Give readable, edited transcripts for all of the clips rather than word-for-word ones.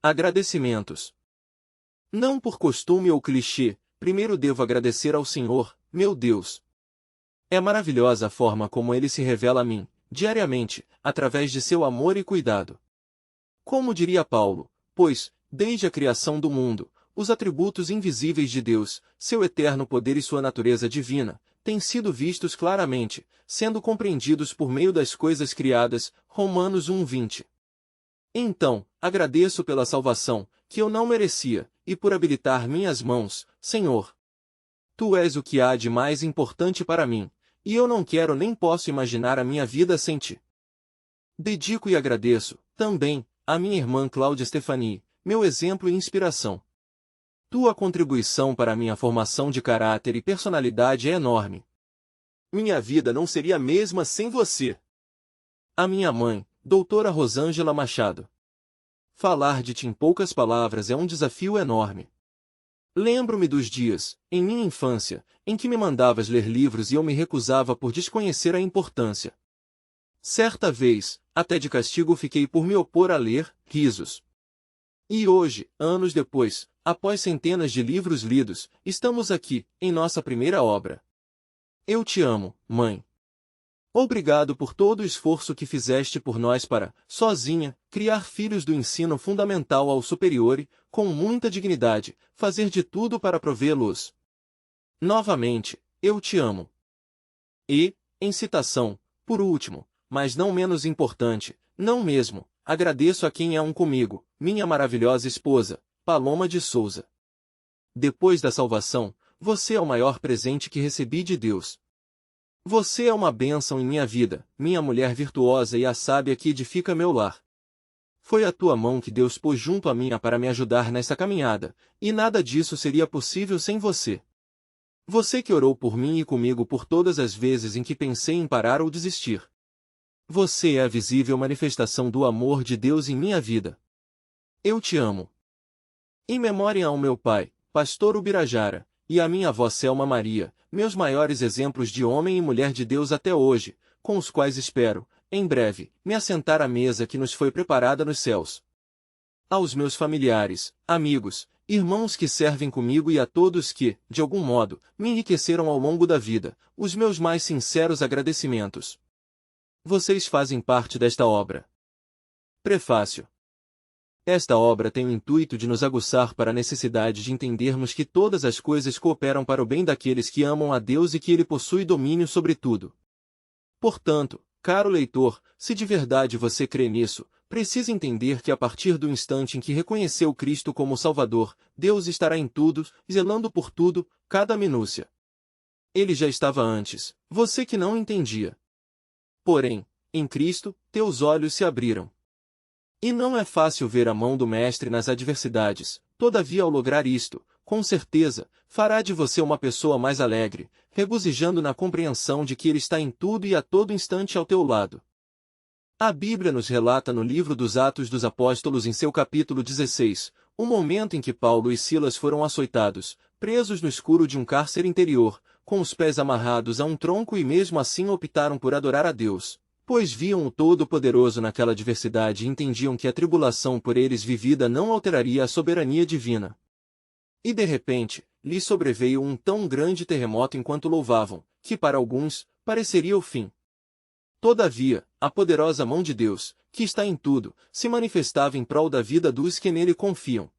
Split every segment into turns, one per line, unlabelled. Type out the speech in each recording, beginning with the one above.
Agradecimentos. Não por costume ou clichê, primeiro devo agradecer ao Senhor, meu Deus. É maravilhosa a forma como Ele se revela a mim, diariamente, através de seu amor e cuidado. Como diria Paulo, pois, desde a criação do mundo, os atributos invisíveis de Deus, seu eterno poder e sua natureza divina, têm sido vistos claramente, sendo compreendidos por meio das coisas criadas, Romanos 1:20. Então, agradeço pela salvação, que eu não merecia, e por habilitar minhas mãos, Senhor. Tu és o que há de mais importante para mim, e eu não quero nem posso imaginar a minha vida sem ti. Dedico e agradeço, também, à minha irmã Cláudia Stefani, meu exemplo e inspiração. Tua contribuição para a minha formação de caráter e personalidade é enorme. Minha vida não seria a mesma sem você. A minha mãe, doutora Rosângela Machado. Falar de ti em poucas palavras é um desafio enorme. Lembro-me dos dias, em minha infância, em que me mandavas ler livros e eu me recusava por desconhecer a importância. Certa vez, até de castigo fiquei por me opor a ler, risos. E hoje, anos depois, após centenas de livros lidos, estamos aqui, em nossa primeira obra. Eu te amo, mãe. Obrigado por todo o esforço que fizeste por nós para, sozinha, criar filhos do ensino fundamental ao superior e, com muita dignidade, fazer de tudo para provê-los. Novamente, eu te amo. E, em citação, por último, mas não menos importante, não mesmo, agradeço a quem é um comigo, minha maravilhosa esposa, Paloma de Souza. Depois da salvação, você é o maior presente que recebi de Deus. Você é uma bênção em minha vida, minha mulher virtuosa e a sábia que edifica meu lar. Foi a tua mão que Deus pôs junto à minha para me ajudar nessa caminhada, e nada disso seria possível sem você. Você que orou por mim e comigo por todas as vezes em que pensei em parar ou desistir. Você é a visível manifestação do amor de Deus em minha vida. Eu te amo. Em memória ao meu pai, pastor Ubirajara, e à minha avó Selma Maria, meus maiores exemplos de homem e mulher de Deus até hoje, com os quais espero, em breve, me assentar à mesa que nos foi preparada nos céus. Aos meus familiares, amigos, irmãos que servem comigo e a todos que, de algum modo, me enriqueceram ao longo da vida, os meus mais sinceros agradecimentos. Vocês fazem parte desta obra. Prefácio. Esta obra tem o intuito de nos aguçar para a necessidade de entendermos que todas as coisas cooperam para o bem daqueles que amam a Deus e que Ele possui domínio sobre tudo. Portanto, caro leitor, se de verdade você crê nisso, precisa entender que a partir do instante em que reconheceu Cristo como Salvador, Deus estará em tudo, zelando por tudo, cada minúcia. Ele já estava antes, você que não entendia. Porém, em Cristo, teus olhos se abriram. E não é fácil ver a mão do Mestre nas adversidades, todavia ao lograr isto, com certeza, fará de você uma pessoa mais alegre, regozijando na compreensão de que Ele está em tudo e a todo instante ao teu lado. A Bíblia nos relata no livro dos Atos dos Apóstolos em seu capítulo 16, o momento em que Paulo e Silas foram açoitados, presos no escuro de um cárcere interior, com os pés amarrados a um tronco e mesmo assim optaram por adorar a Deus. Pois viam o Todo-Poderoso naquela adversidade e entendiam que a tribulação por eles vivida não alteraria a soberania divina. E de repente, lhes sobreveio um tão grande terremoto enquanto louvavam, que para alguns, pareceria o fim. Todavia, a poderosa mão de Deus, que está em tudo, se manifestava em prol da vida dos que nele confiam.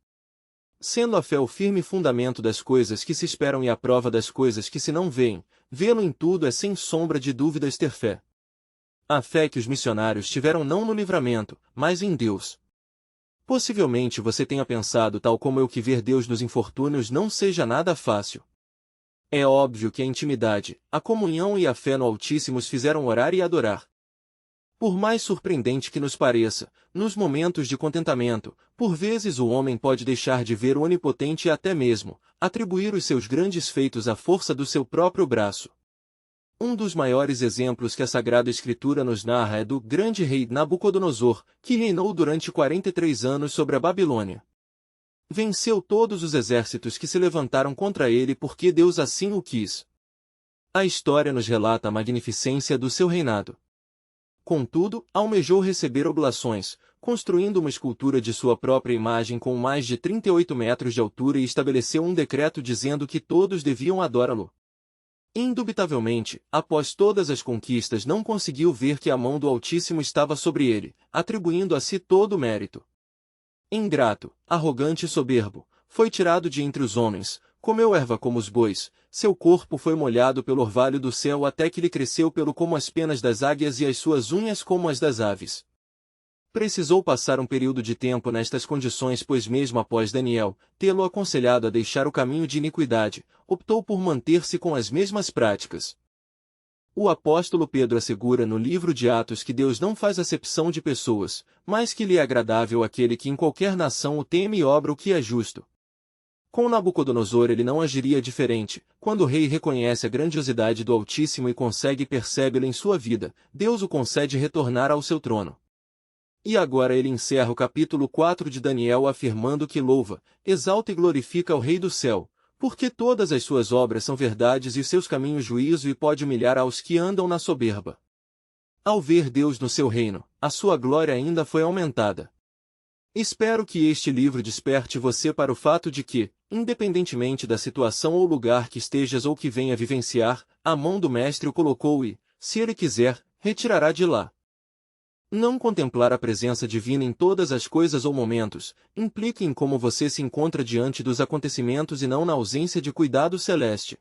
Sendo a fé o firme fundamento das coisas que se esperam e a prova das coisas que se não veem, vê-lo em tudo é sem sombra de dúvidas ter fé. A fé que os missionários tiveram não no livramento, mas em Deus. Possivelmente você tenha pensado tal como eu que ver Deus nos infortúnios não seja nada fácil. É óbvio que a intimidade, a comunhão e a fé no Altíssimo os fizeram orar e adorar. Por mais surpreendente que nos pareça, nos momentos de contentamento, por vezes o homem pode deixar de ver o Onipotente e até mesmo atribuir os seus grandes feitos à força do seu próprio braço. Um dos maiores exemplos que a Sagrada Escritura nos narra é do grande rei Nabucodonosor, que reinou durante 43 anos sobre a Babilônia. Venceu todos os exércitos que se levantaram contra ele porque Deus assim o quis. A história nos relata a magnificência do seu reinado. Contudo, almejou receber oblações, construindo uma escultura de sua própria imagem com mais de 38 metros de altura e estabeleceu um decreto dizendo que todos deviam adorá-lo. Indubitavelmente, após todas as conquistas não conseguiu ver que a mão do Altíssimo estava sobre ele, atribuindo a si todo o mérito. Ingrato, arrogante e soberbo, foi tirado de entre os homens, comeu erva como os bois, seu corpo foi molhado pelo orvalho do céu até que lhe cresceu pelo como as penas das águias e as suas unhas como as das aves. Precisou passar um período de tempo nestas condições pois mesmo após Daniel tê-lo aconselhado a deixar o caminho de iniquidade, optou por manter-se com as mesmas práticas. O apóstolo Pedro assegura no livro de Atos que Deus não faz acepção de pessoas, mas que lhe é agradável aquele que em qualquer nação o teme e obra o que é justo. Com Nabucodonosor ele não agiria diferente. Quando o rei reconhece a grandiosidade do Altíssimo e consegue percebê-la em sua vida, Deus o concede retornar ao seu trono. E agora ele encerra o capítulo 4 de Daniel afirmando que louva, exalta e glorifica ao Rei do céu, porque todas as suas obras são verdades e seus caminhos juízo e pode humilhar aos que andam na soberba. Ao ver Deus no seu reino, a sua glória ainda foi aumentada. Espero que este livro desperte você para o fato de que, independentemente da situação ou lugar que estejas ou que venha vivenciar, a mão do Mestre o colocou e, se ele quiser, retirará de lá. Não contemplar a presença divina em todas as coisas ou momentos, implica em como você se encontra diante dos acontecimentos e não na ausência de cuidado celeste.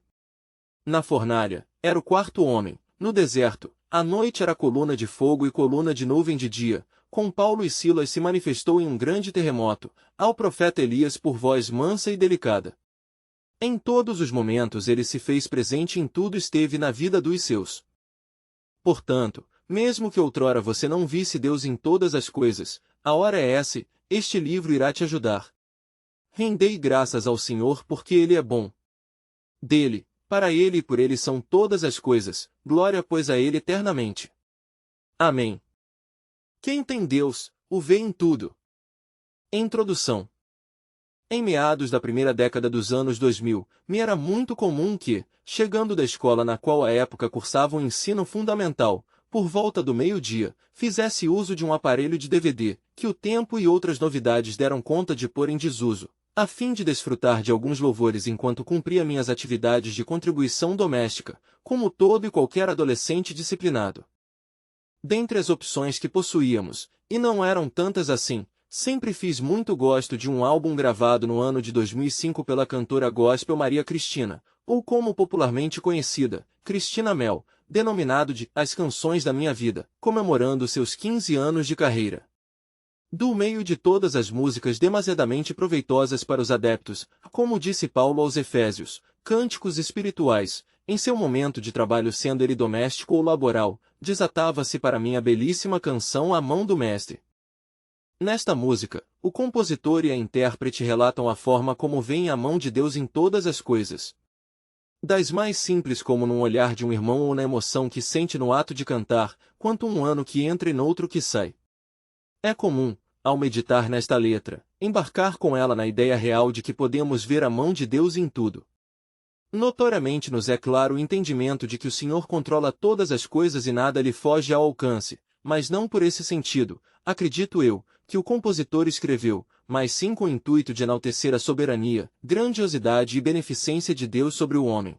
Na fornalha, era o quarto homem, no deserto, a noite era coluna de fogo e coluna de nuvem de dia, com Paulo e Silas se manifestou em um grande terremoto, ao profeta Elias por voz mansa e delicada. Em todos os momentos ele se fez presente e em tudo esteve na vida dos seus. Portanto, mesmo que outrora você não visse Deus em todas as coisas, a hora é essa, este livro irá te ajudar. Rendei graças ao Senhor porque Ele é bom. Dele, para Ele e por Ele são todas as coisas, glória pois a Ele eternamente. Amém. Quem tem Deus, o vê em tudo. Introdução. Em meados da primeira década dos anos 2000, me era muito comum que, chegando da escola na qual à época cursava o ensino fundamental, por volta do meio-dia, fizesse uso de um aparelho de DVD, que o tempo e outras novidades deram conta de pôr em desuso, a fim de desfrutar de alguns louvores enquanto cumpria minhas atividades de contribuição doméstica, como todo e qualquer adolescente disciplinado. Dentre as opções que possuíamos, e não eram tantas assim, sempre fiz muito gosto de um álbum gravado no ano de 2005 pela cantora gospel Maria Cristina, ou como popularmente conhecida, Cristina Mel, denominado de As Canções da Minha Vida, comemorando seus 15 anos de carreira. Do meio de todas as músicas demasiadamente proveitosas para os adeptos, como disse Paulo aos Efésios, cânticos espirituais, em seu momento de trabalho sendo ele doméstico ou laboral, desatava-se para mim a belíssima canção A Mão do Mestre. Nesta música, o compositor e a intérprete relatam a forma como veem a mão de Deus em todas as coisas. Das mais simples como num olhar de um irmão ou na emoção que sente no ato de cantar, quanto um ano que entra e noutro que sai. É comum, ao meditar nesta letra, embarcar com ela na ideia real de que podemos ver a mão de Deus em tudo. Notoriamente nos é claro o entendimento de que o Senhor controla todas as coisas e nada lhe foge ao alcance, mas não por esse sentido, acredito eu, que o compositor escreveu, mas sim com o intuito de enaltecer a soberania, grandiosidade e beneficência de Deus sobre o homem.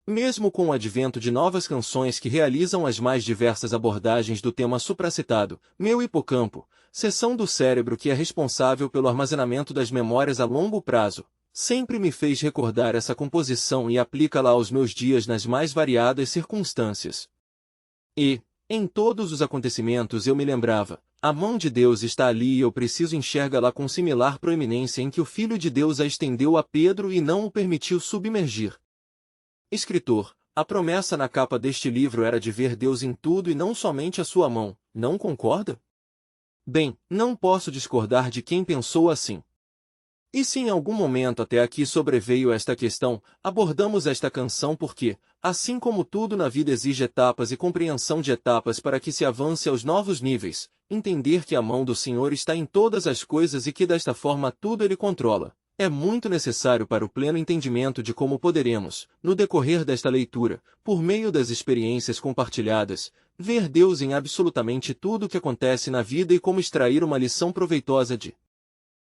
Mesmo com o advento de novas canções que realizam as mais diversas abordagens do tema supracitado, meu hipocampo, seção do cérebro que é responsável pelo armazenamento das memórias a longo prazo, sempre me fez recordar essa composição e aplicá-la aos meus dias nas mais variadas circunstâncias. E, em todos os acontecimentos eu me lembrava, a mão de Deus está ali e eu preciso enxergá-la com similar proeminência em que o Filho de Deus a estendeu a Pedro e não o permitiu submergir. Escritor, a promessa na capa deste livro era de ver Deus em tudo e não somente a sua mão, não concorda? Bem, não posso discordar de quem pensou assim. E se em algum momento até aqui sobreveio esta questão, abordamos esta canção porque, assim como tudo na vida exige etapas e compreensão de etapas para que se avance aos novos níveis, entender que a mão do Senhor está em todas as coisas e que desta forma tudo Ele controla, é muito necessário para o pleno entendimento de como poderemos, no decorrer desta leitura, por meio das experiências compartilhadas, ver Deus em absolutamente tudo o que acontece na vida e como extrair uma lição proveitosa de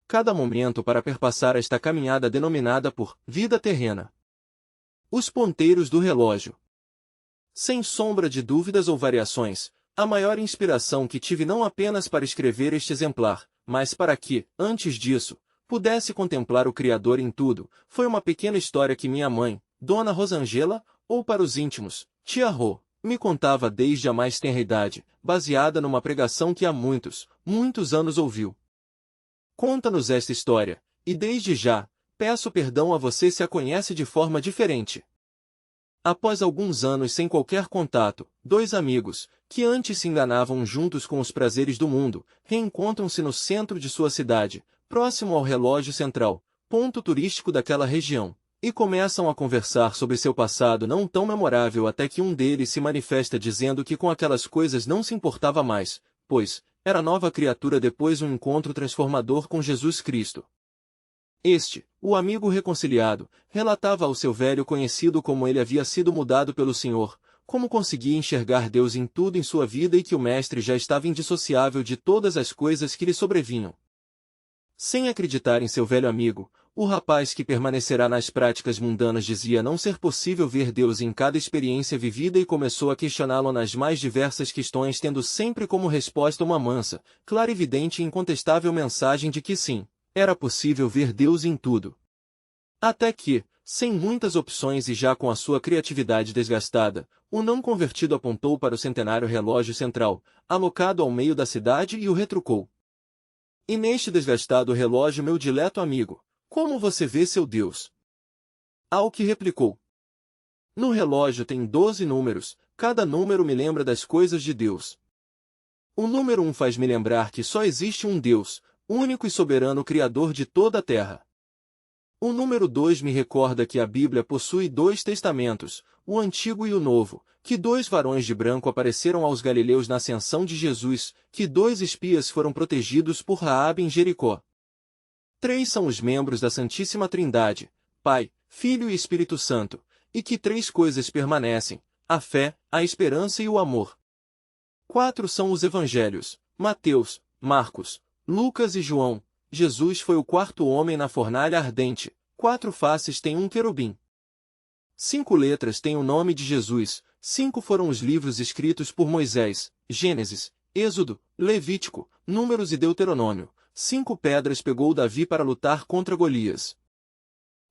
cada momento para perpassar esta caminhada denominada por vida terrena. Os ponteiros do relógio. Sem sombra de dúvidas ou variações, a maior inspiração que tive não apenas para escrever este exemplar, mas para que, antes disso, pudesse contemplar o Criador em tudo, foi uma pequena história que minha mãe, Dona Rosângela, ou para os íntimos, Tia Rô, me contava desde a mais tenra idade, baseada numa pregação que há muitos, muitos anos ouviu. Conta-nos esta história, e desde já, peço perdão a você se a conhece de forma diferente. Após alguns anos sem qualquer contato, dois amigos, que antes se enganavam juntos com os prazeres do mundo, reencontram-se no centro de sua cidade, próximo ao relógio central, ponto turístico daquela região, e começam a conversar sobre seu passado não tão memorável até que um deles se manifesta dizendo que com aquelas coisas não se importava mais, pois era nova criatura depois um encontro transformador com Jesus Cristo. Este, o amigo reconciliado, relatava ao seu velho conhecido como ele havia sido mudado pelo Senhor, como conseguia enxergar Deus em tudo em sua vida e que o mestre já estava indissociável de todas as coisas que lhe sobrevinham. Sem acreditar em seu velho amigo, o rapaz que permanecerá nas práticas mundanas dizia não ser possível ver Deus em cada experiência vivida e começou a questioná-lo nas mais diversas questões, tendo sempre como resposta uma mansa, clarividente e incontestável mensagem de que sim, era possível ver Deus em tudo. Até que, sem muitas opções e já com a sua criatividade desgastada, o não convertido apontou para o centenário relógio central, alocado ao meio da cidade e o retrucou. E neste desgastado relógio, meu dileto amigo, como você vê seu Deus? Ao que replicou: no relógio tem 12 números, cada número me lembra das coisas de Deus. O número 1 faz-me lembrar que só existe um Deus, único e soberano Criador de toda a terra. O número 2 me recorda que a Bíblia possui 2 testamentos, o Antigo e o Novo, que 2 varões de branco apareceram aos galileus na ascensão de Jesus, que 2 espias foram protegidos por Raabe em Jericó. 3 são os membros da Santíssima Trindade, Pai, Filho e Espírito Santo, e que 3 coisas permanecem, a fé, a esperança e o amor. 4 são os Evangelhos, Mateus, Marcos, Lucas e João. Jesus foi o 4º homem na fornalha ardente, 4 faces tem um querubim. 5 letras têm o nome de Jesus, 5 foram os livros escritos por Moisés, Gênesis, Êxodo, Levítico, Números e Deuteronômio. 5 pedras pegou Davi para lutar contra Golias.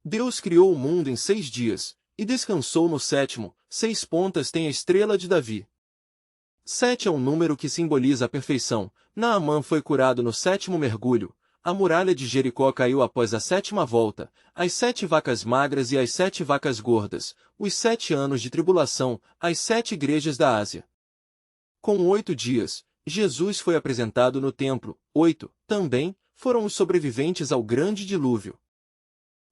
Deus criou o mundo em 6 dias, e descansou no 7º, 6 pontas tem a estrela de Davi. 7 é um número que simboliza a perfeição. Naamã foi curado no 7º mergulho, a muralha de Jericó caiu após a 7ª volta, as 7 vacas magras e as 7 vacas gordas, os 7 anos de tribulação, as 7 igrejas da Ásia. Com 8 dias, Jesus foi apresentado no templo. 8, também, foram os sobreviventes ao grande dilúvio.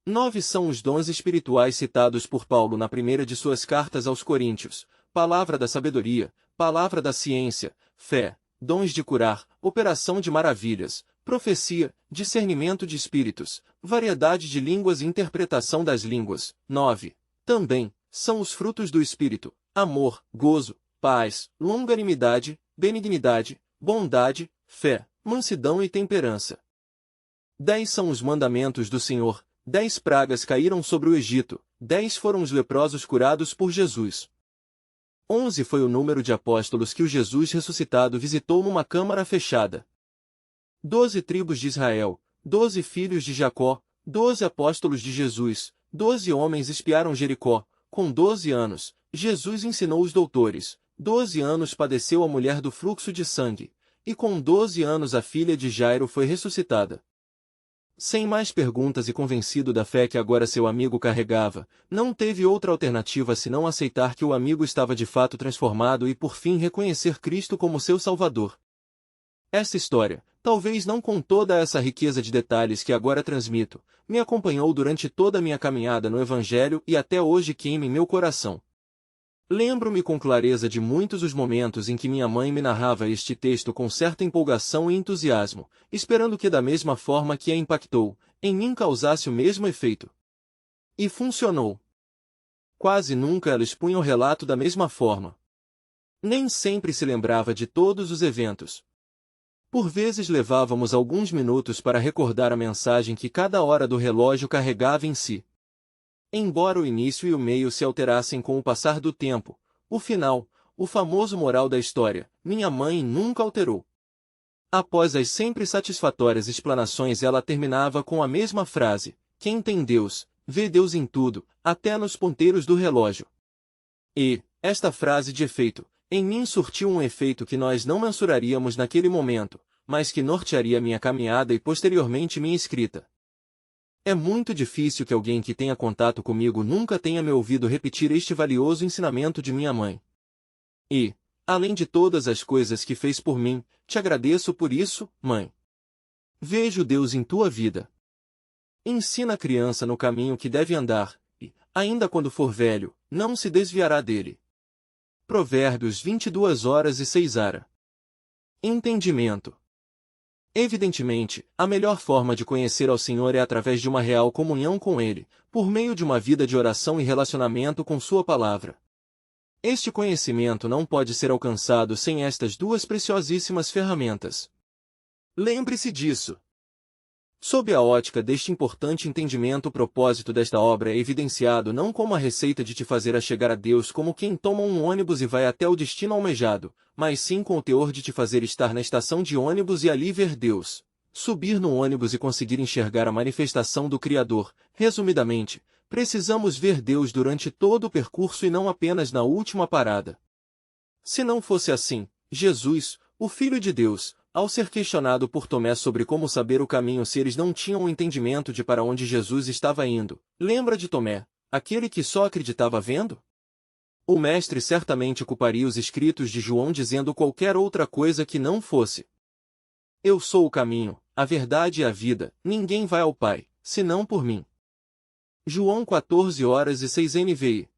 9 são os dons espirituais citados por Paulo na primeira de suas cartas aos Coríntios: palavra da sabedoria, palavra da ciência, fé, dons de curar, operação de maravilhas, profecia, discernimento de espíritos, variedade de línguas e interpretação das línguas. 9. Também, são os frutos do Espírito: amor, gozo, paz, longanimidade, benignidade, bondade, fé, mansidão e temperança. 10 são os mandamentos do Senhor. 10 pragas caíram sobre o Egito, 10 foram os leprosos curados por Jesus. 11 foi o número de apóstolos que o Jesus ressuscitado visitou numa câmara fechada. 12 tribos de Israel, 12 filhos de Jacó, 12 apóstolos de Jesus, 12 homens espiaram Jericó. Com 12 anos, Jesus ensinou os doutores, 12 anos padeceu a mulher do fluxo de sangue, e com 12 anos a filha de Jairo foi ressuscitada. Sem mais perguntas e convencido da fé que agora seu amigo carregava, não teve outra alternativa senão aceitar que o amigo estava de fato transformado e por fim reconhecer Cristo como seu Salvador. Esta história, talvez não com toda essa riqueza de detalhes que agora transmito, me acompanhou durante toda a minha caminhada no Evangelho e até hoje queima em meu coração. Lembro-me com clareza de muitos os momentos em que minha mãe me narrava este texto com certa empolgação e entusiasmo, esperando que da mesma forma que a impactou, em mim causasse o mesmo efeito. E funcionou. Quase nunca ela expunha o relato da mesma forma. Nem sempre se lembrava de todos os eventos. Por vezes levávamos alguns minutos para recordar a mensagem que cada hora do relógio carregava em si. Embora o início e o meio se alterassem com o passar do tempo, o final, o famoso moral da história, minha mãe nunca alterou. Após as sempre satisfatórias explanações, ela terminava com a mesma frase: quem tem Deus, vê Deus em tudo, até nos ponteiros do relógio. E, esta frase de efeito, em mim surtiu um efeito que nós não mensuraríamos naquele momento, mas que nortearia minha caminhada e posteriormente minha escrita. É muito difícil que alguém que tenha contato comigo nunca tenha me ouvido repetir este valioso ensinamento de minha mãe. E, além de todas as coisas que fez por mim, te agradeço por isso, mãe. Vejo Deus em tua vida. Ensina a criança no caminho que deve andar, e, ainda quando for velho, não se desviará dele. Provérbios 22h06. Entendimento. Evidentemente, a melhor forma de conhecer ao Senhor é através de uma real comunhão com Ele, por meio de uma vida de oração e relacionamento com Sua palavra. Este conhecimento não pode ser alcançado sem estas duas preciosíssimas ferramentas. Lembre-se disso. Sob a ótica deste importante entendimento, o propósito desta obra é evidenciado não como a receita de te fazer chegar a Deus como quem toma um ônibus e vai até o destino almejado, mas sim com o teor de te fazer estar na estação de ônibus e ali ver Deus. Subir no ônibus e conseguir enxergar a manifestação do Criador. Resumidamente, precisamos ver Deus durante todo o percurso e não apenas na última parada. Se não fosse assim, Jesus, o Filho de Deus, ao ser questionado por Tomé sobre como saber o caminho se eles não tinham o entendimento de para onde Jesus estava indo, lembra de Tomé, aquele que só acreditava vendo? O mestre certamente culparia os escritos de João dizendo qualquer outra coisa que não fosse: eu sou o caminho, a verdade e a vida, ninguém vai ao Pai, senão por mim. João 14h06 NVI.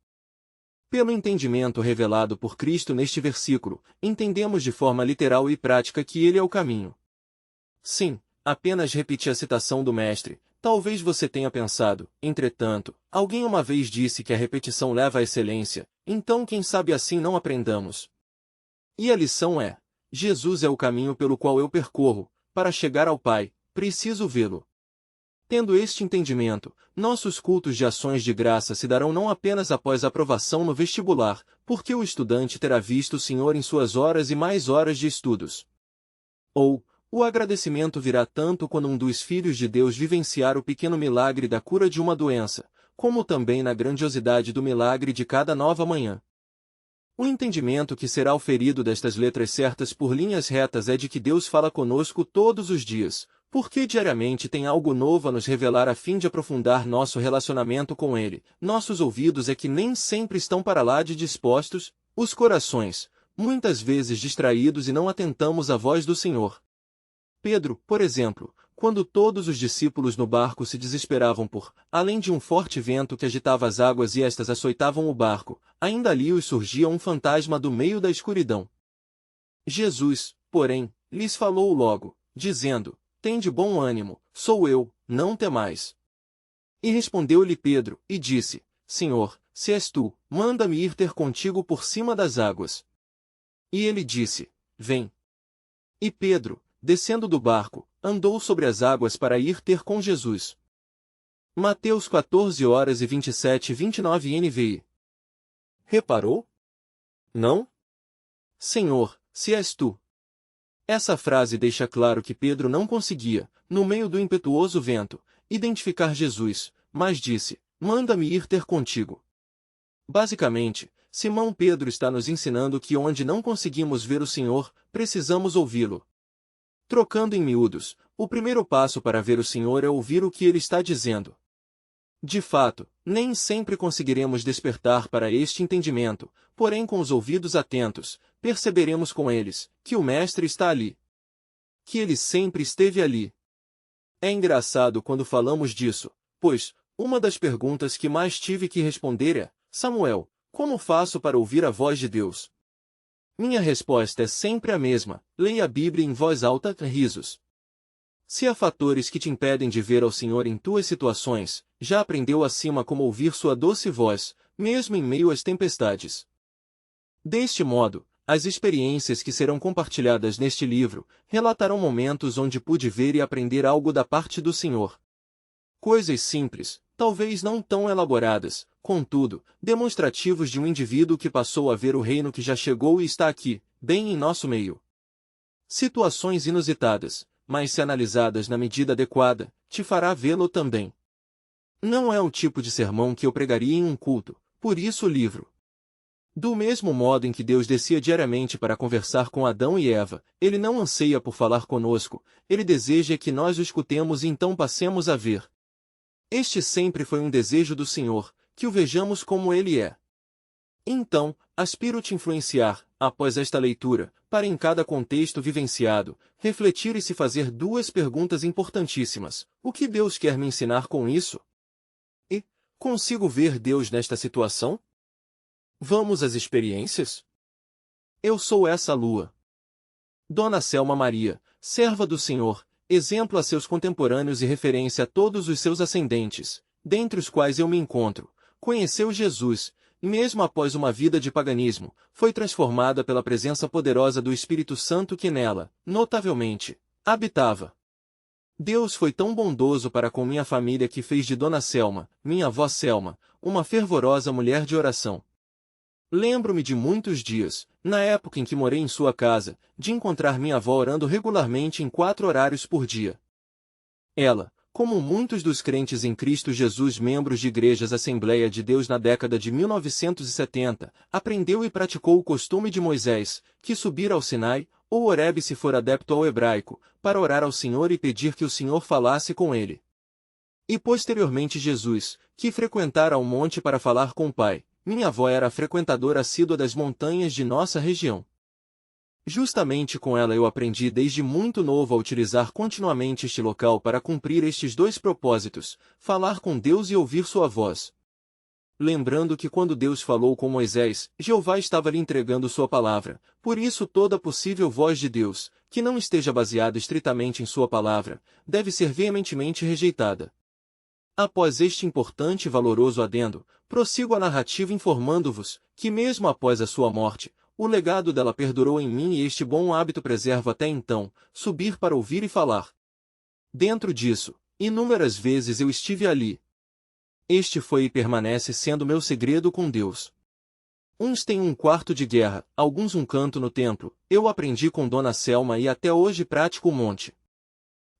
Pelo entendimento revelado por Cristo neste versículo, entendemos de forma literal e prática que Ele é o caminho. Sim, apenas repeti a citação do Mestre. Talvez você tenha pensado, entretanto, alguém uma vez disse que a repetição leva à excelência, então quem sabe assim não aprendamos. E a lição é: Jesus é o caminho pelo qual eu percorro, para chegar ao Pai, preciso vê-lo. Tendo este entendimento, nossos cultos de ações de graça se darão não apenas após a aprovação no vestibular, porque o estudante terá visto o Senhor em suas horas e mais horas de estudos. Ou, o agradecimento virá tanto quando um dos filhos de Deus vivenciar o pequeno milagre da cura de uma doença, como também na grandiosidade do milagre de cada nova manhã. O entendimento que será auferido destas letras certas por linhas retas é de que Deus fala conosco todos os dias, porque diariamente tem algo novo a nos revelar a fim de aprofundar nosso relacionamento com Ele. Nossos ouvidos é que nem sempre estão para lá de dispostos, os corações, muitas vezes distraídos e não atentamos à voz do Senhor. Pedro, por exemplo, quando todos os discípulos no barco se desesperavam por, além de um forte vento que agitava as águas e estas açoitavam o barco, ainda ali os surgia um fantasma do meio da escuridão. Jesus, porém, lhes falou logo, dizendo: tende bom ânimo, sou eu, não temais. E respondeu-lhe Pedro, e disse: Senhor, se és tu, manda-me ir ter contigo por cima das águas. E ele disse: vem. E Pedro, descendo do barco, andou sobre as águas para ir ter com Jesus. Mateus 14h27-29 NVI. Reparou? Não? Senhor, se és tu. Essa frase deixa claro que Pedro não conseguia, no meio do impetuoso vento, identificar Jesus, mas disse: manda-me ir ter contigo. Basicamente, Simão Pedro está nos ensinando que onde não conseguimos ver o Senhor, precisamos ouvi-lo. Trocando em miúdos, o primeiro passo para ver o Senhor é ouvir o que Ele está dizendo. De fato, nem sempre conseguiremos despertar para este entendimento, porém com os ouvidos atentos, perceberemos com eles, que o Mestre está ali. Que Ele sempre esteve ali. É engraçado quando falamos disso, pois, uma das perguntas que mais tive que responder é: Samuel, como faço para ouvir a voz de Deus? Minha resposta é sempre a mesma: leia a Bíblia em voz alta, risos. Se há fatores que te impedem de ver ao Senhor em tuas situações, já aprendeu acima como ouvir sua doce voz, mesmo em meio às tempestades. Deste modo, as experiências que serão compartilhadas neste livro relatarão momentos onde pude ver e aprender algo da parte do Senhor. Coisas simples, talvez não tão elaboradas, contudo, demonstrativos de um indivíduo que passou a ver o reino que já chegou e está aqui, bem em nosso meio. Situações inusitadas, mas se analisadas na medida adequada, te fará vê-lo também. Não é o tipo de sermão que eu pregaria em um culto, por isso o livro. Do mesmo modo em que Deus descia diariamente para conversar com Adão e Eva, Ele não anseia por falar conosco, Ele deseja que nós o escutemos e então passemos a ver. Este sempre foi um desejo do Senhor, que o vejamos como Ele é. Então, aspiro te influenciar, após esta leitura, para em cada contexto vivenciado, refletir e se fazer duas perguntas importantíssimas. O que Deus quer me ensinar com isso? E, consigo ver Deus nesta situação? Vamos às experiências? Eu sou essa lua. Dona Selma Maria, serva do Senhor, exemplo a seus contemporâneos e referência a todos os seus ascendentes, dentre os quais eu me encontro, conheceu Jesus, e mesmo após uma vida de paganismo, foi transformada pela presença poderosa do Espírito Santo que nela, notavelmente, habitava. Deus foi tão bondoso para com minha família que fez de Dona Selma, minha avó Selma, uma fervorosa mulher de oração. Lembro-me de muitos dias, na época em que morei em sua casa, de encontrar minha avó orando regularmente em 4 horários por dia. Ela, como muitos dos crentes em Cristo Jesus membros de igrejas Assembleia de Deus na década de 1970, aprendeu e praticou o costume de Moisés, que subir ao Sinai, ou Horebe se for adepto ao hebraico, para orar ao Senhor e pedir que o Senhor falasse com ele. E posteriormente Jesus, que frequentara o monte para falar com o Pai. Minha avó era frequentadora assídua das montanhas de nossa região. Justamente com ela eu aprendi desde muito novo a utilizar continuamente este local para cumprir estes dois propósitos, falar com Deus e ouvir sua voz. Lembrando que quando Deus falou com Moisés, Jeová estava lhe entregando sua palavra, por isso toda possível voz de Deus, que não esteja baseada estritamente em sua palavra, deve ser veementemente rejeitada. Após este importante e valoroso adendo, prossigo a narrativa informando-vos, que mesmo após a sua morte, o legado dela perdurou em mim e este bom hábito preservo até então, subir para ouvir e falar. Dentro disso, inúmeras vezes eu estive ali. Este foi e permanece sendo meu segredo com Deus. Uns têm um quarto de guerra, alguns um canto no templo, eu aprendi com Dona Selma e até hoje pratico o monte.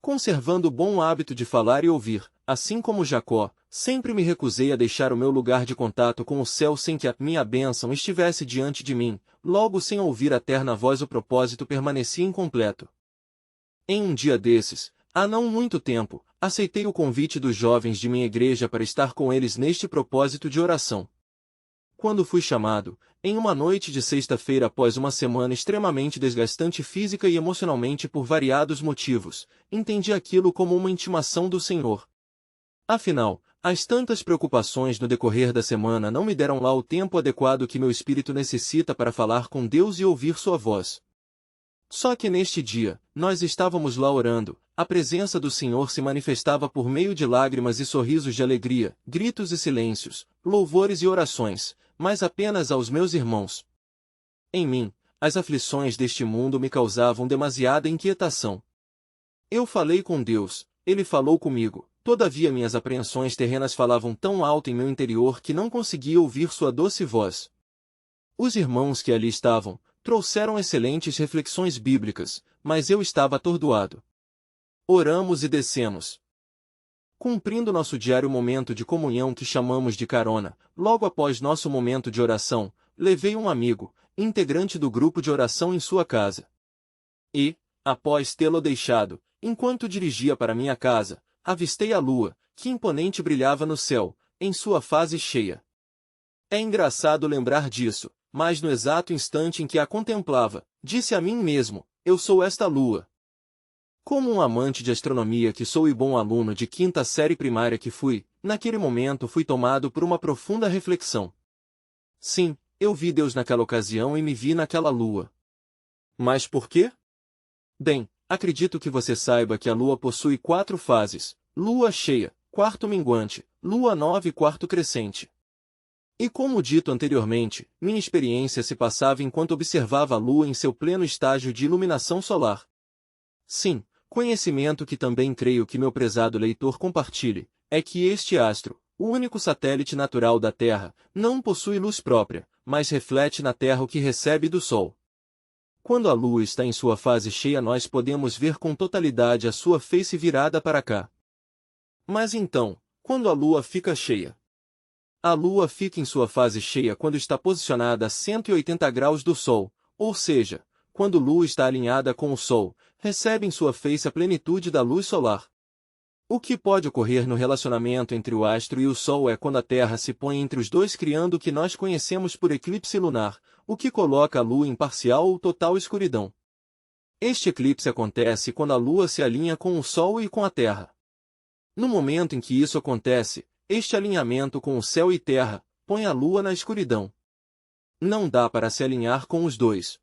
Conservando o bom hábito de falar e ouvir, assim como Jacó, sempre me recusei a deixar o meu lugar de contato com o céu sem que a minha bênção estivesse diante de mim, logo sem ouvir a terna voz o propósito permanecia incompleto. Em um dia desses, há não muito tempo, aceitei o convite dos jovens de minha igreja para estar com eles neste propósito de oração. Quando fui chamado, em uma noite de sexta-feira após uma semana extremamente desgastante física e emocionalmente por variados motivos, entendi aquilo como uma intimação do Senhor. Afinal, as tantas preocupações no decorrer da semana não me deram lá o tempo adequado que meu espírito necessita para falar com Deus e ouvir sua voz. Só que neste dia, nós estávamos lá orando, a presença do Senhor se manifestava por meio de lágrimas e sorrisos de alegria, gritos e silêncios, louvores e orações, mas apenas aos meus irmãos. Em mim, as aflições deste mundo me causavam demasiada inquietação. Eu falei com Deus, Ele falou comigo, todavia minhas apreensões terrenas falavam tão alto em meu interior que não conseguia ouvir sua doce voz. Os irmãos que ali estavam, trouxeram excelentes reflexões bíblicas, mas eu estava atordoado. Oramos e descemos. Cumprindo nosso diário momento de comunhão que chamamos de carona, logo após nosso momento de oração, levei um amigo, integrante do grupo de oração em sua casa. E, após tê-lo deixado, enquanto dirigia para minha casa, avistei a lua, que imponente brilhava no céu, em sua fase cheia. É engraçado lembrar disso, mas no exato instante em que a contemplava, disse a mim mesmo, eu sou esta lua. Como um amante de astronomia que sou e bom aluno de 5ª série primária que fui, naquele momento fui tomado por uma profunda reflexão. Sim, eu vi Deus naquela ocasião e me vi naquela lua. Mas por quê? Bem, acredito que você saiba que a lua possui 4 fases: lua cheia, quarto minguante, lua nova e quarto crescente. E como dito anteriormente, minha experiência se passava enquanto observava a Lua em seu pleno estágio de iluminação solar. Sim, conhecimento que também creio que meu prezado leitor compartilhe, é que este astro, o único satélite natural da Terra, não possui luz própria, mas reflete na Terra o que recebe do Sol. Quando a Lua está em sua fase cheia, nós podemos ver com totalidade a sua face virada para cá. Mas então, quando a Lua fica cheia? A Lua fica em sua fase cheia quando está posicionada a 180 graus do Sol, ou seja, quando a Lua está alinhada com o Sol, recebe em sua face a plenitude da luz solar. O que pode ocorrer no relacionamento entre o astro e o Sol é quando a Terra se põe entre os dois, criando o que nós conhecemos por eclipse lunar, o que coloca a Lua em parcial ou total escuridão. Este eclipse acontece quando a Lua se alinha com o Sol e com a Terra. No momento em que isso acontece, este alinhamento com o céu e terra põe a Lua na escuridão. Não dá para se alinhar com os dois.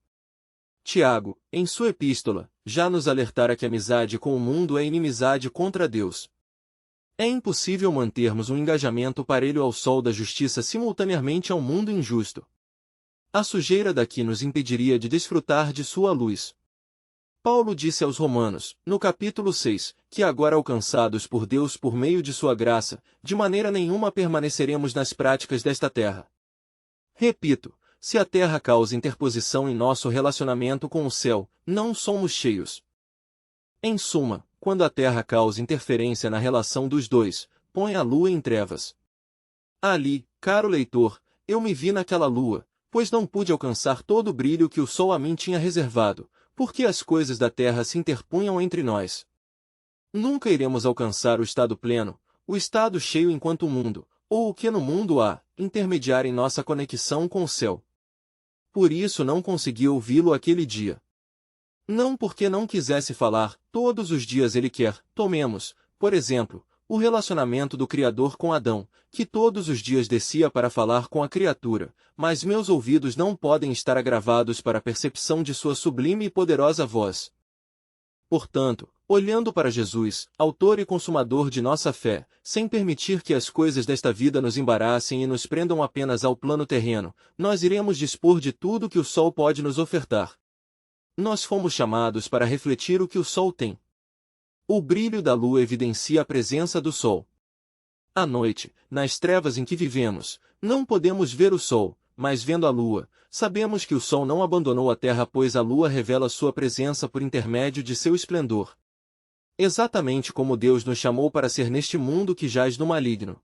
Tiago, em sua epístola, já nos alertara que amizade com o mundo é inimizade contra Deus. É impossível mantermos um engajamento parelho ao sol da justiça simultaneamente ao mundo injusto. A sujeira daqui nos impediria de desfrutar de sua luz. Paulo disse aos Romanos, no capítulo 6, que agora alcançados por Deus por meio de sua graça, de maneira nenhuma permaneceremos nas práticas desta terra. Repito, se a terra causa interposição em nosso relacionamento com o céu, não somos cheios. Em suma, quando a terra causa interferência na relação dos dois, põe a lua em trevas. Ali, caro leitor, eu me vi naquela lua, pois não pude alcançar todo o brilho que o sol a mim tinha reservado, porque as coisas da terra se interpunham entre nós. Nunca iremos alcançar o estado pleno, o estado cheio enquanto o mundo, ou o que no mundo há, intermediar em nossa conexão com o céu. Por isso não consegui ouvi-lo aquele dia. Não porque não quisesse falar, todos os dias ele quer. Tomemos, por exemplo, o relacionamento do Criador com Adão, que todos os dias descia para falar com a criatura, mas meus ouvidos não podem estar agravados para a percepção de sua sublime e poderosa voz. Portanto, olhando para Jesus, autor e consumador de nossa fé, sem permitir que as coisas desta vida nos embaraçem e nos prendam apenas ao plano terreno, nós iremos dispor de tudo que o sol pode nos ofertar. Nós fomos chamados para refletir o que o sol tem. O brilho da lua evidencia a presença do sol. À noite, nas trevas em que vivemos, não podemos ver o sol, mas vendo a lua, sabemos que o sol não abandonou a terra, pois a lua revela sua presença por intermédio de seu esplendor. Exatamente como Deus nos chamou para ser neste mundo que jaz no maligno.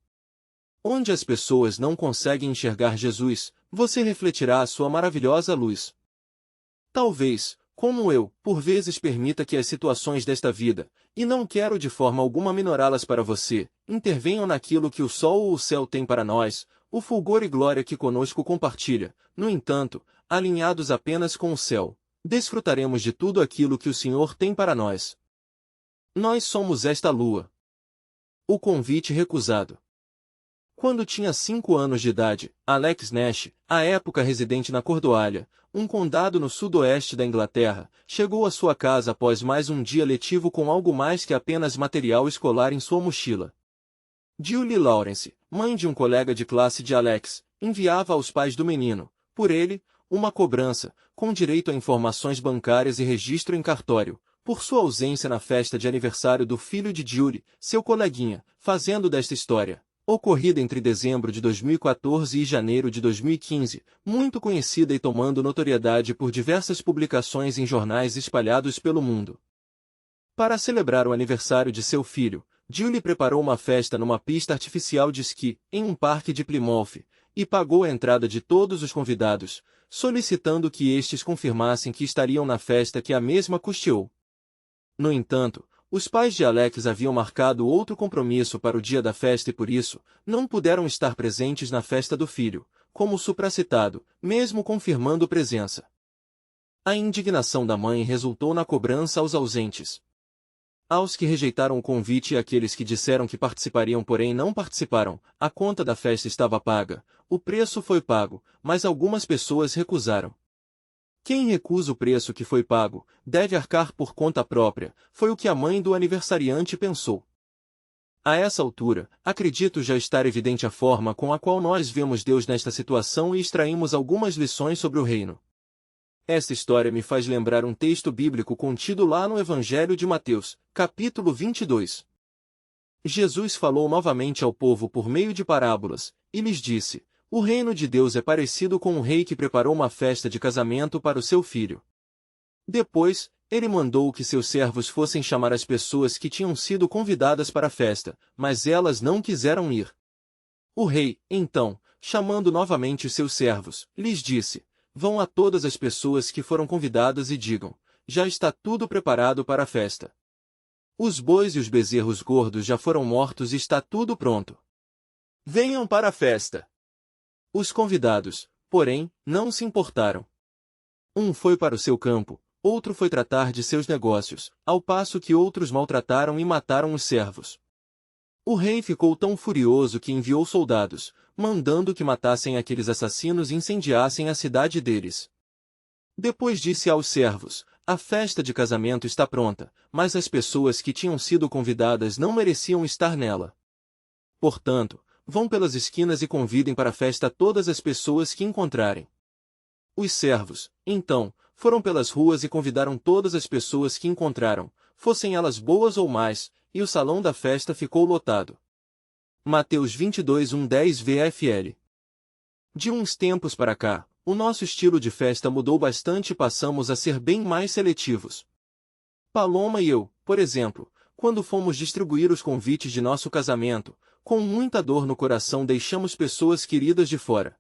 Onde as pessoas não conseguem enxergar Jesus, você refletirá a sua maravilhosa luz. Talvez, como eu, por vezes permita que as situações desta vida, e não quero de forma alguma minorá-las para você, intervenham naquilo que o sol ou o céu tem para nós, o fulgor e glória que conosco compartilha. No entanto, alinhados apenas com o céu, desfrutaremos de tudo aquilo que o Senhor tem para nós. Nós somos esta lua. O convite recusado. Quando tinha 5 anos de idade, Alex Nash, à época residente na Cordoalha, um condado no sudoeste da Inglaterra, chegou à sua casa após mais um dia letivo com algo mais que apenas material escolar em sua mochila. Julie Lawrence, mãe de um colega de classe de Alex, enviava aos pais do menino, por ele, uma cobrança, com direito a informações bancárias e registro em cartório, por sua ausência na festa de aniversário do filho de Julie, seu coleguinha, fazendo desta história, ocorrida entre dezembro de 2014 e janeiro de 2015, muito conhecida e tomando notoriedade por diversas publicações em jornais espalhados pelo mundo. Para celebrar o aniversário de seu filho, Julie preparou uma festa numa pista artificial de esqui, em um parque de Plymouth, e pagou a entrada de todos os convidados, solicitando que estes confirmassem que estariam na festa que a mesma custeou. No entanto, os pais de Alex haviam marcado outro compromisso para o dia da festa e por isso, não puderam estar presentes na festa do filho, como supracitado, mesmo confirmando presença. A indignação da mãe resultou na cobrança aos ausentes. Aos que rejeitaram o convite e àqueles que disseram que participariam porém não participaram, a conta da festa estava paga, o preço foi pago, mas algumas pessoas recusaram. Quem recusa o preço que foi pago, deve arcar por conta própria, foi o que a mãe do aniversariante pensou. A essa altura, acredito já estar evidente a forma com a qual nós vemos Deus nesta situação e extraímos algumas lições sobre o reino. Esta história me faz lembrar um texto bíblico contido lá no Evangelho de Mateus, capítulo 22. Jesus falou novamente ao povo por meio de parábolas, e lhes disse: o reino de Deus é parecido com um rei que preparou uma festa de casamento para o seu filho. Depois, ele mandou que seus servos fossem chamar as pessoas que tinham sido convidadas para a festa, mas elas não quiseram ir. O rei, então, chamando novamente os seus servos, lhes disse: vão a todas as pessoas que foram convidadas e digam: já está tudo preparado para a festa. Os bois e os bezerros gordos já foram mortos e está tudo pronto. Venham para a festa. Os convidados, porém, não se importaram. Um foi para o seu campo, outro foi tratar de seus negócios, ao passo que outros maltrataram e mataram os servos. O rei ficou tão furioso que enviou soldados, mandando que matassem aqueles assassinos e incendiassem a cidade deles. Depois disse aos servos: a festa de casamento está pronta, mas as pessoas que tinham sido convidadas não mereciam estar nela. Portanto, vão pelas esquinas e convidem para a festa todas as pessoas que encontrarem. Os servos, então, foram pelas ruas e convidaram todas as pessoas que encontraram, fossem elas boas ou más, e o salão da festa ficou lotado. Mateus 22, 1-10 VFL. De uns tempos para cá, o nosso estilo de festa mudou bastante e passamos a ser bem mais seletivos. Paloma e eu, por exemplo, quando fomos distribuir os convites de nosso casamento, com muita dor no coração deixamos pessoas queridas de fora.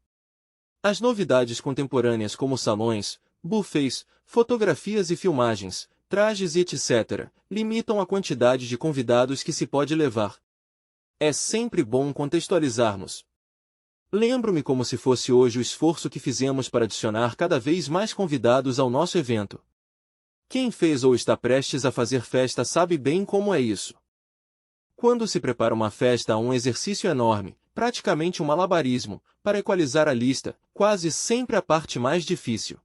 As novidades contemporâneas como salões, buffets, fotografias e filmagens, trajes e etc., limitam a quantidade de convidados que se pode levar. É sempre bom contextualizarmos. Lembro-me como se fosse hoje o esforço que fizemos para adicionar cada vez mais convidados ao nosso evento. Quem fez ou está prestes a fazer festa sabe bem como é isso. Quando se prepara uma festa há um exercício enorme, praticamente um malabarismo, para equalizar a lista, quase sempre a parte mais difícil.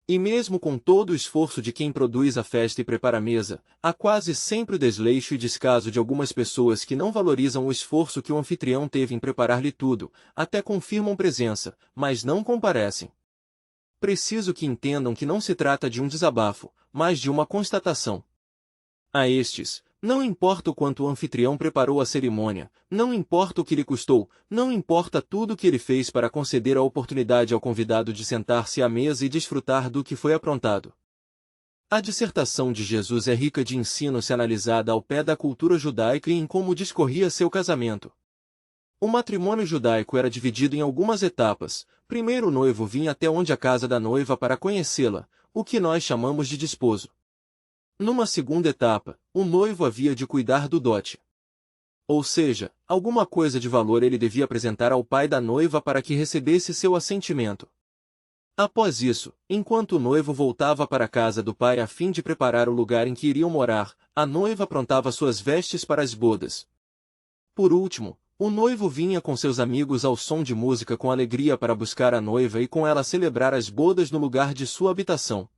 E mesmo com todo o esforço de quem produz a festa e prepara a mesa, há quase sempre o desleixo e descaso de algumas pessoas que não valorizam o esforço que o anfitrião teve em preparar-lhe tudo, até confirmam presença, mas não comparecem. Preciso que entendam que não se trata de um desabafo, mas de uma constatação. A estes, não importa o quanto o anfitrião preparou a cerimônia, não importa o que lhe custou, não importa tudo o que ele fez para conceder a oportunidade ao convidado de sentar-se à mesa e desfrutar do que foi aprontado. A dissertação de Jesus é rica de ensino se analisada ao pé da cultura judaica e em como discorria seu casamento. O matrimônio judaico era dividido em algumas etapas. Primeiro o noivo vinha até onde a casa da noiva para conhecê-la, o que nós chamamos de desposo. Numa segunda etapa, o noivo havia de cuidar do dote. Ou seja, alguma coisa de valor ele devia apresentar ao pai da noiva para que recebesse seu assentimento. Após isso, enquanto o noivo voltava para a casa do pai a fim de preparar o lugar em que iriam morar, a noiva aprontava suas vestes para as bodas. Por último, o noivo vinha com seus amigos ao som de música com alegria para buscar a noiva e com ela celebrar as bodas no lugar de sua habitação.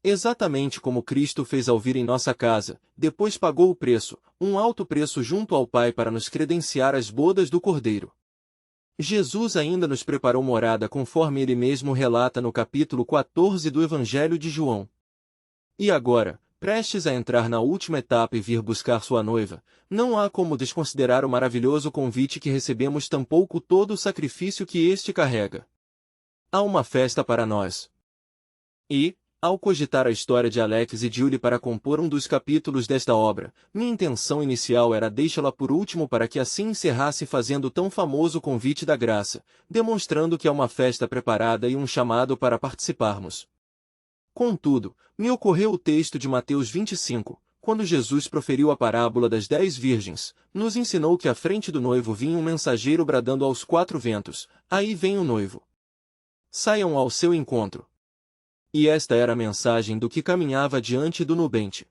Exatamente como Cristo fez ao vir em nossa casa, depois pagou o preço, um alto preço junto ao Pai para nos credenciar às bodas do Cordeiro. Jesus ainda nos preparou morada conforme ele mesmo relata no capítulo 14 do Evangelho de João. E agora, prestes a entrar na última etapa e vir buscar sua noiva, não há como desconsiderar o maravilhoso convite que recebemos tampouco todo o sacrifício que este carrega. Há uma festa para nós. E, ao cogitar a história de Alex e Julie para compor um dos capítulos desta obra, minha intenção inicial era deixá-la por último para que assim encerrasse fazendo tão famoso convite da graça, demonstrando que é uma festa preparada e um chamado para participarmos. Contudo, me ocorreu o texto de Mateus 25, quando Jesus proferiu a parábola das 10 virgens, nos ensinou que à frente do noivo vinha um mensageiro bradando aos 4 ventos: aí vem o noivo. Saiam ao seu encontro. E esta era a mensagem do que caminhava diante do nubente.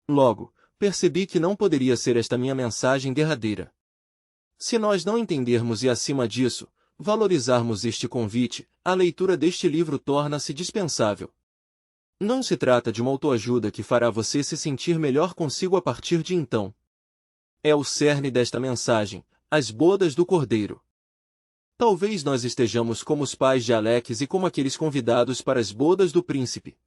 Logo, percebi que não poderia ser esta minha mensagem derradeira. Se nós não entendermos e acima disso, valorizarmos este convite, a leitura deste livro torna-se dispensável. Não se trata de uma autoajuda que fará você se sentir melhor consigo a partir de então. é o cerne desta mensagem, as bodas do Cordeiro. Talvez nós estejamos como os pais de Alex e como aqueles convidados para as bodas do príncipe,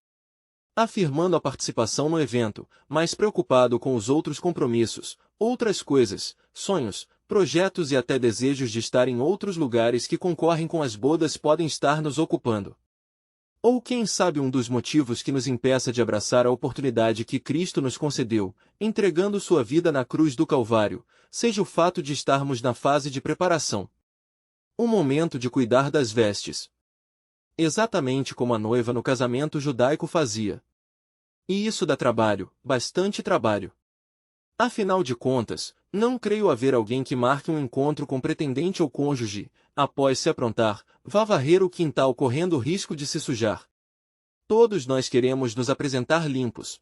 afirmando a participação no evento, mas preocupado com os outros compromissos, outras coisas, sonhos, projetos e até desejos de estar em outros lugares que concorrem com as bodas podem estar nos ocupando. Ou quem sabe um dos motivos que nos impeça de abraçar a oportunidade que Cristo nos concedeu, entregando sua vida na cruz do Calvário, seja o fato de estarmos na fase de preparação. O momento de cuidar das vestes. Exatamente como a noiva no casamento judaico fazia. E isso dá trabalho, bastante trabalho. Afinal de contas, não creio haver alguém que marque um encontro com pretendente ou cônjuge, após se aprontar, vá varrer o quintal correndo o risco de se sujar. Todos nós queremos nos apresentar limpos.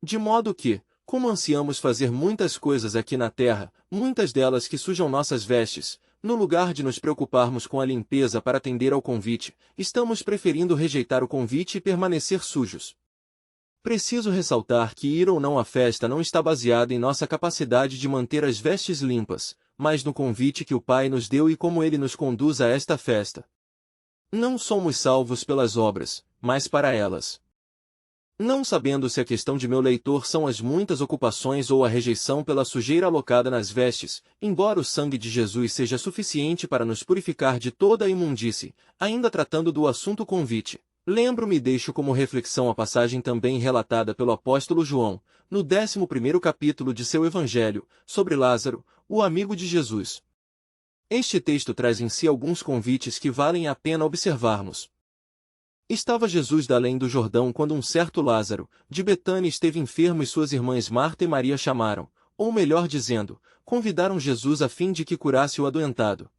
De modo que, como ansiamos fazer muitas coisas aqui na terra, muitas delas que sujam nossas vestes, no lugar de nos preocuparmos com a limpeza para atender ao convite, estamos preferindo rejeitar o convite e permanecer sujos. Preciso ressaltar que ir ou não à festa não está baseado em nossa capacidade de manter as vestes limpas, mas no convite que o Pai nos deu e como Ele nos conduz a esta festa. Não somos salvos pelas obras, mas para elas. Não sabendo se a questão de meu leitor são as muitas ocupações ou a rejeição pela sujeira alocada nas vestes, embora o sangue de Jesus seja suficiente para nos purificar de toda a imundície, ainda tratando do assunto convite. Lembro-me e deixo como reflexão a passagem também relatada pelo apóstolo João, no 11º capítulo de seu Evangelho, sobre Lázaro, o amigo de Jesus. Este texto traz em si alguns convites que valem a pena observarmos. Estava Jesus da além do Jordão quando um certo Lázaro, de Betânia esteve enfermo e suas irmãs Marta e Maria chamaram, ou melhor dizendo, convidaram Jesus a fim de que curasse o adoentado.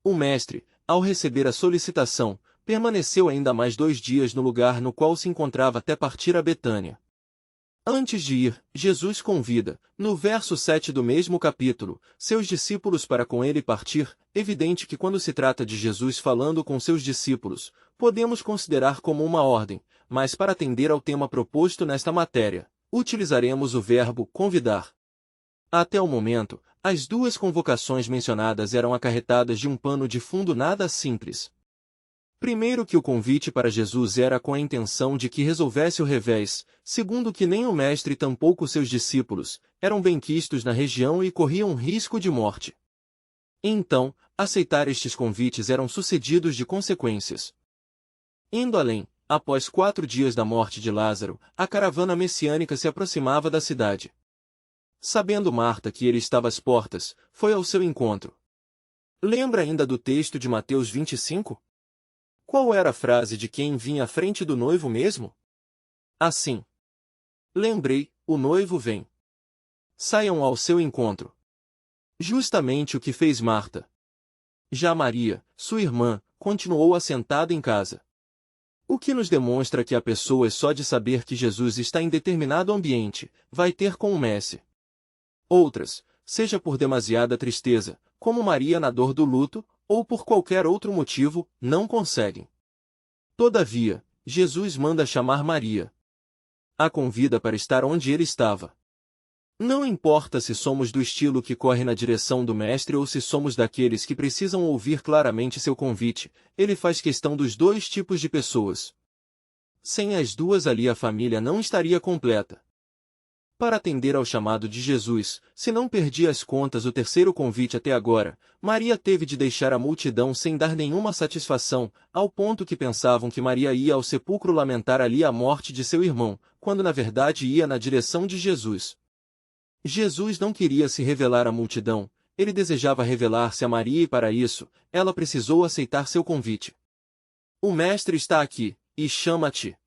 O mestre, ao receber a solicitação, permaneceu ainda mais 2 dias no lugar no qual se encontrava até partir a Betânia. Antes de ir, Jesus convida, no verso 7 do mesmo capítulo, seus discípulos para com ele partir. Evidente que quando se trata de Jesus falando com seus discípulos, podemos considerar como uma ordem, mas para atender ao tema proposto nesta matéria, utilizaremos o verbo convidar. Até o momento, as 2 convocações mencionadas eram acarretadas de um pano de fundo nada simples. Primeiro que o convite para Jesus era com a intenção de que resolvesse o revés, segundo que nem o mestre tampouco seus discípulos eram benquistos na região e corriam risco de morte. Então, aceitar estes convites eram sucedidos de consequências. Indo além, após 4 dias da morte de Lázaro, a caravana messiânica se aproximava da cidade. Sabendo Marta que ele estava às portas, foi ao seu encontro. Lembra ainda do texto de Mateus 25? Qual era a frase de quem vinha à frente do noivo mesmo? Assim. Lembrei, o noivo vem. Saiam ao seu encontro. Justamente o que fez Marta. Já Maria, sua irmã, continuou assentada em casa. O que nos demonstra que a pessoa só de saber que Jesus está em determinado ambiente, vai ter com o Mestre. Outras, seja por demasiada tristeza, como Maria na dor do luto, ou por qualquer outro motivo, não conseguem. Todavia, Jesus manda chamar Maria. A convida para estar onde ele estava. Não importa se somos do estilo que corre na direção do Mestre ou se somos daqueles que precisam ouvir claramente seu convite, ele faz questão dos 2 tipos de pessoas. Sem as 2 ali a família não estaria completa. Para atender ao chamado de Jesus, se não perdi as contas o 3º convite até agora, Maria teve de deixar a multidão sem dar nenhuma satisfação, ao ponto que pensavam que Maria ia ao sepulcro lamentar ali a morte de seu irmão, quando na verdade ia na direção de Jesus. Jesus não queria se revelar à multidão, ele desejava revelar-se a Maria e para isso, ela precisou aceitar seu convite. O Mestre está aqui, e chama-te.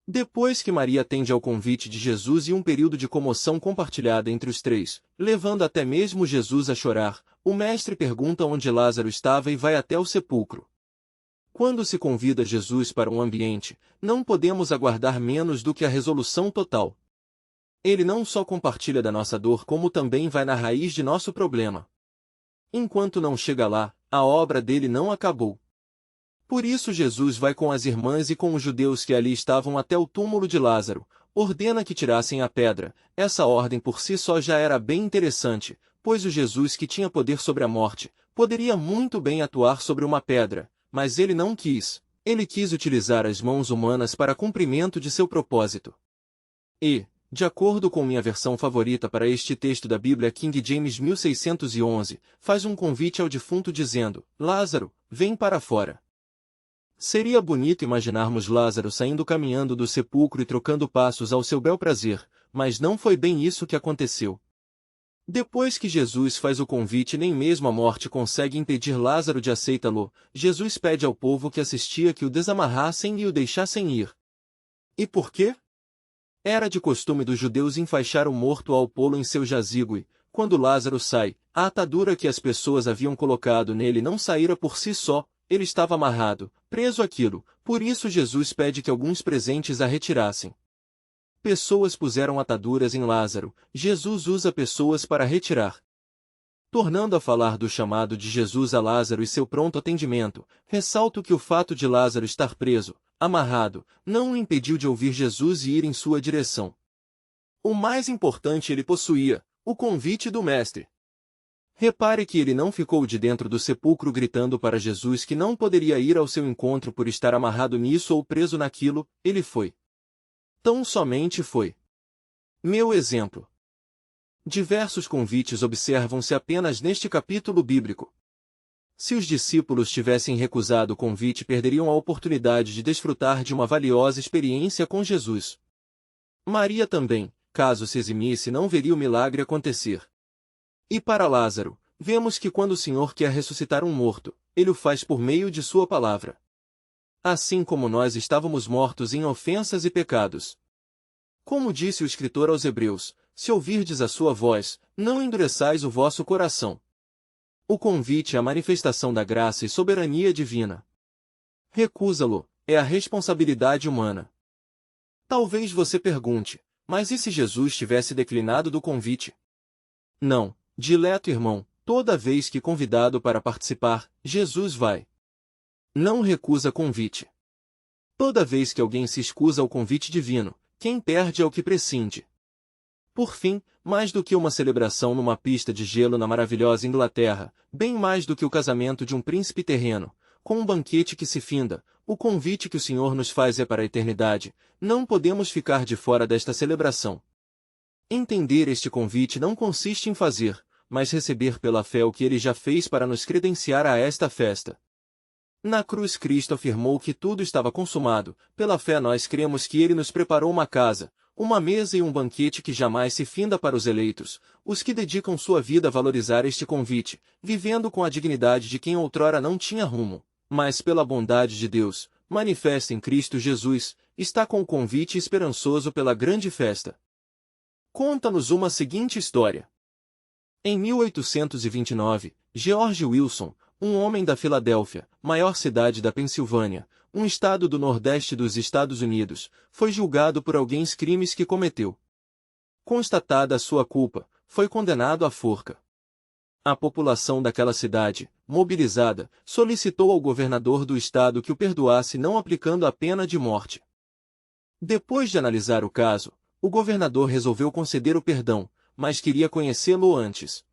Depois que Maria atende ao convite de Jesus e um período de comoção compartilhada entre os 3, levando até mesmo Jesus a chorar, o Mestre pergunta onde Lázaro estava e vai até o sepulcro. Quando se convida Jesus para um ambiente, não podemos aguardar menos do que a resolução total. Ele não só compartilha da nossa dor como também vai na raiz de nosso problema. Enquanto não chega lá, a obra dele não acabou. Por isso Jesus vai com as irmãs e com os judeus que ali estavam até o túmulo de Lázaro, ordena que tirassem a pedra. Essa ordem por si só já era bem interessante, pois o Jesus que tinha poder sobre a morte, poderia muito bem atuar sobre uma pedra, mas ele não quis. Ele quis utilizar as mãos humanas para cumprimento de seu propósito. E, de acordo com minha versão favorita para este texto da Bíblia King James 1611, faz um convite ao defunto dizendo: Lázaro, vem para fora. Seria bonito imaginarmos Lázaro saindo caminhando do sepulcro e trocando passos ao seu bel prazer, mas não foi bem isso que aconteceu. Depois que Jesus faz o convite, nem mesmo a morte consegue impedir Lázaro de aceitá-lo. Jesus pede ao povo que assistia que o desamarrassem e o deixassem ir. E por quê? Era de costume dos judeus enfaixar o morto ao pô-lo em seu jazigo e, quando Lázaro sai, a atadura que as pessoas haviam colocado nele não saíra por si só, ele estava amarrado, preso àquilo, por isso Jesus pede que alguns presentes a retirassem. Pessoas puseram ataduras em Lázaro, Jesus usa pessoas para retirar. Tornando a falar do chamado de Jesus a Lázaro e seu pronto atendimento, ressalto que o fato de Lázaro estar preso, amarrado, não o impediu de ouvir Jesus e ir em sua direção. O mais importante ele possuía, o convite do Mestre. Repare que ele não ficou de dentro do sepulcro gritando para Jesus que não poderia ir ao seu encontro por estar amarrado nisso ou preso naquilo, ele foi. Tão somente foi. Meu exemplo. Diversos convites observam-se apenas neste capítulo bíblico. Se os discípulos tivessem recusado o convite, perderiam a oportunidade de desfrutar de uma valiosa experiência com Jesus. Maria também, caso se eximisse, não veria o milagre acontecer. E para Lázaro, vemos que quando o Senhor quer ressuscitar um morto, ele o faz por meio de sua palavra. Assim como nós estávamos mortos em ofensas e pecados. Como disse o escritor aos Hebreus, se ouvirdes a sua voz, não endureçais o vosso coração. O convite é a manifestação da graça e soberania divina. Recusa-lo, é a responsabilidade humana. Talvez você pergunte, mas e se Jesus tivesse declinado do convite? Não, dileto irmão, toda vez que convidado para participar, Jesus vai. Não recusa convite. Toda vez que alguém se escusa ao convite divino, quem perde é o que prescinde. Por fim, mais do que uma celebração numa pista de gelo na maravilhosa Inglaterra, bem mais do que o casamento de um príncipe terreno, com um banquete que se finda, o convite que o Senhor nos faz é para a eternidade, não podemos ficar de fora desta celebração. Entender este convite não consiste em fazer, mas receber pela fé o que ele já fez para nos credenciar a esta festa. Na cruz Cristo afirmou que tudo estava consumado, pela fé nós cremos que ele nos preparou uma casa, uma mesa e um banquete que jamais se finda para os eleitos, os que dedicam sua vida a valorizar este convite, vivendo com a dignidade de quem outrora não tinha rumo, mas pela bondade de Deus, manifesta em Cristo Jesus, está com o convite esperançoso pela grande festa. Conta-nos uma seguinte história. Em 1829, George Wilson, um homem da Filadélfia, maior cidade da Pensilvânia, um estado do nordeste dos Estados Unidos, foi julgado por alguns crimes que cometeu. Constatada a sua culpa, foi condenado à forca. A população daquela cidade, mobilizada, solicitou ao governador do estado que o perdoasse não aplicando a pena de morte. Depois de analisar o caso, o governador resolveu conceder o perdão, mas queria conhecê-lo antes.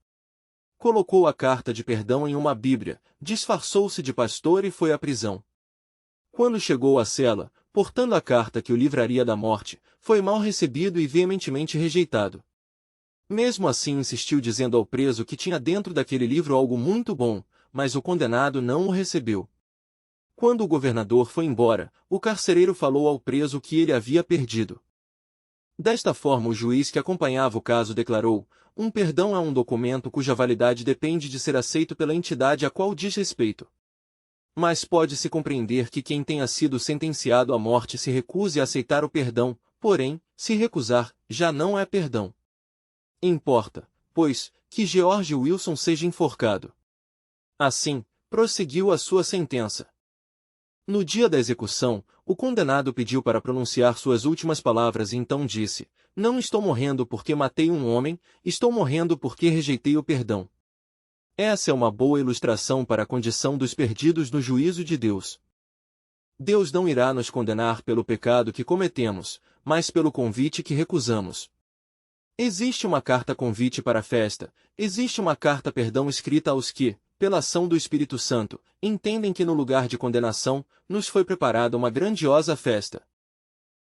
Colocou a carta de perdão em uma Bíblia, disfarçou-se de pastor e foi à prisão. Quando chegou à cela, portando a carta que o livraria da morte, foi mal recebido e veementemente rejeitado. Mesmo assim insistiu dizendo ao preso que tinha dentro daquele livro algo muito bom, mas o condenado não o recebeu. Quando o governador foi embora, o carcereiro falou ao preso o que ele havia perdido. Desta forma o juiz que acompanhava o caso declarou: um perdão é um documento cuja validade depende de ser aceito pela entidade a qual diz respeito. Mas pode-se compreender que quem tenha sido sentenciado à morte se recuse a aceitar o perdão, porém, se recusar, já não é perdão. Importa, pois, que George Wilson seja enforcado. Assim, prosseguiu a sua sentença. No dia da execução, o condenado pediu para pronunciar suas últimas palavras e então disse: não estou morrendo porque matei um homem, estou morrendo porque rejeitei o perdão. Essa é uma boa ilustração para a condição dos perdidos no juízo de Deus. Deus não irá nos condenar pelo pecado que cometemos, mas pelo convite que recusamos. Existe uma carta convite para a festa, existe uma carta perdão escrita aos que, pela ação do Espírito Santo, entendem que no lugar de condenação, nos foi preparada uma grandiosa festa.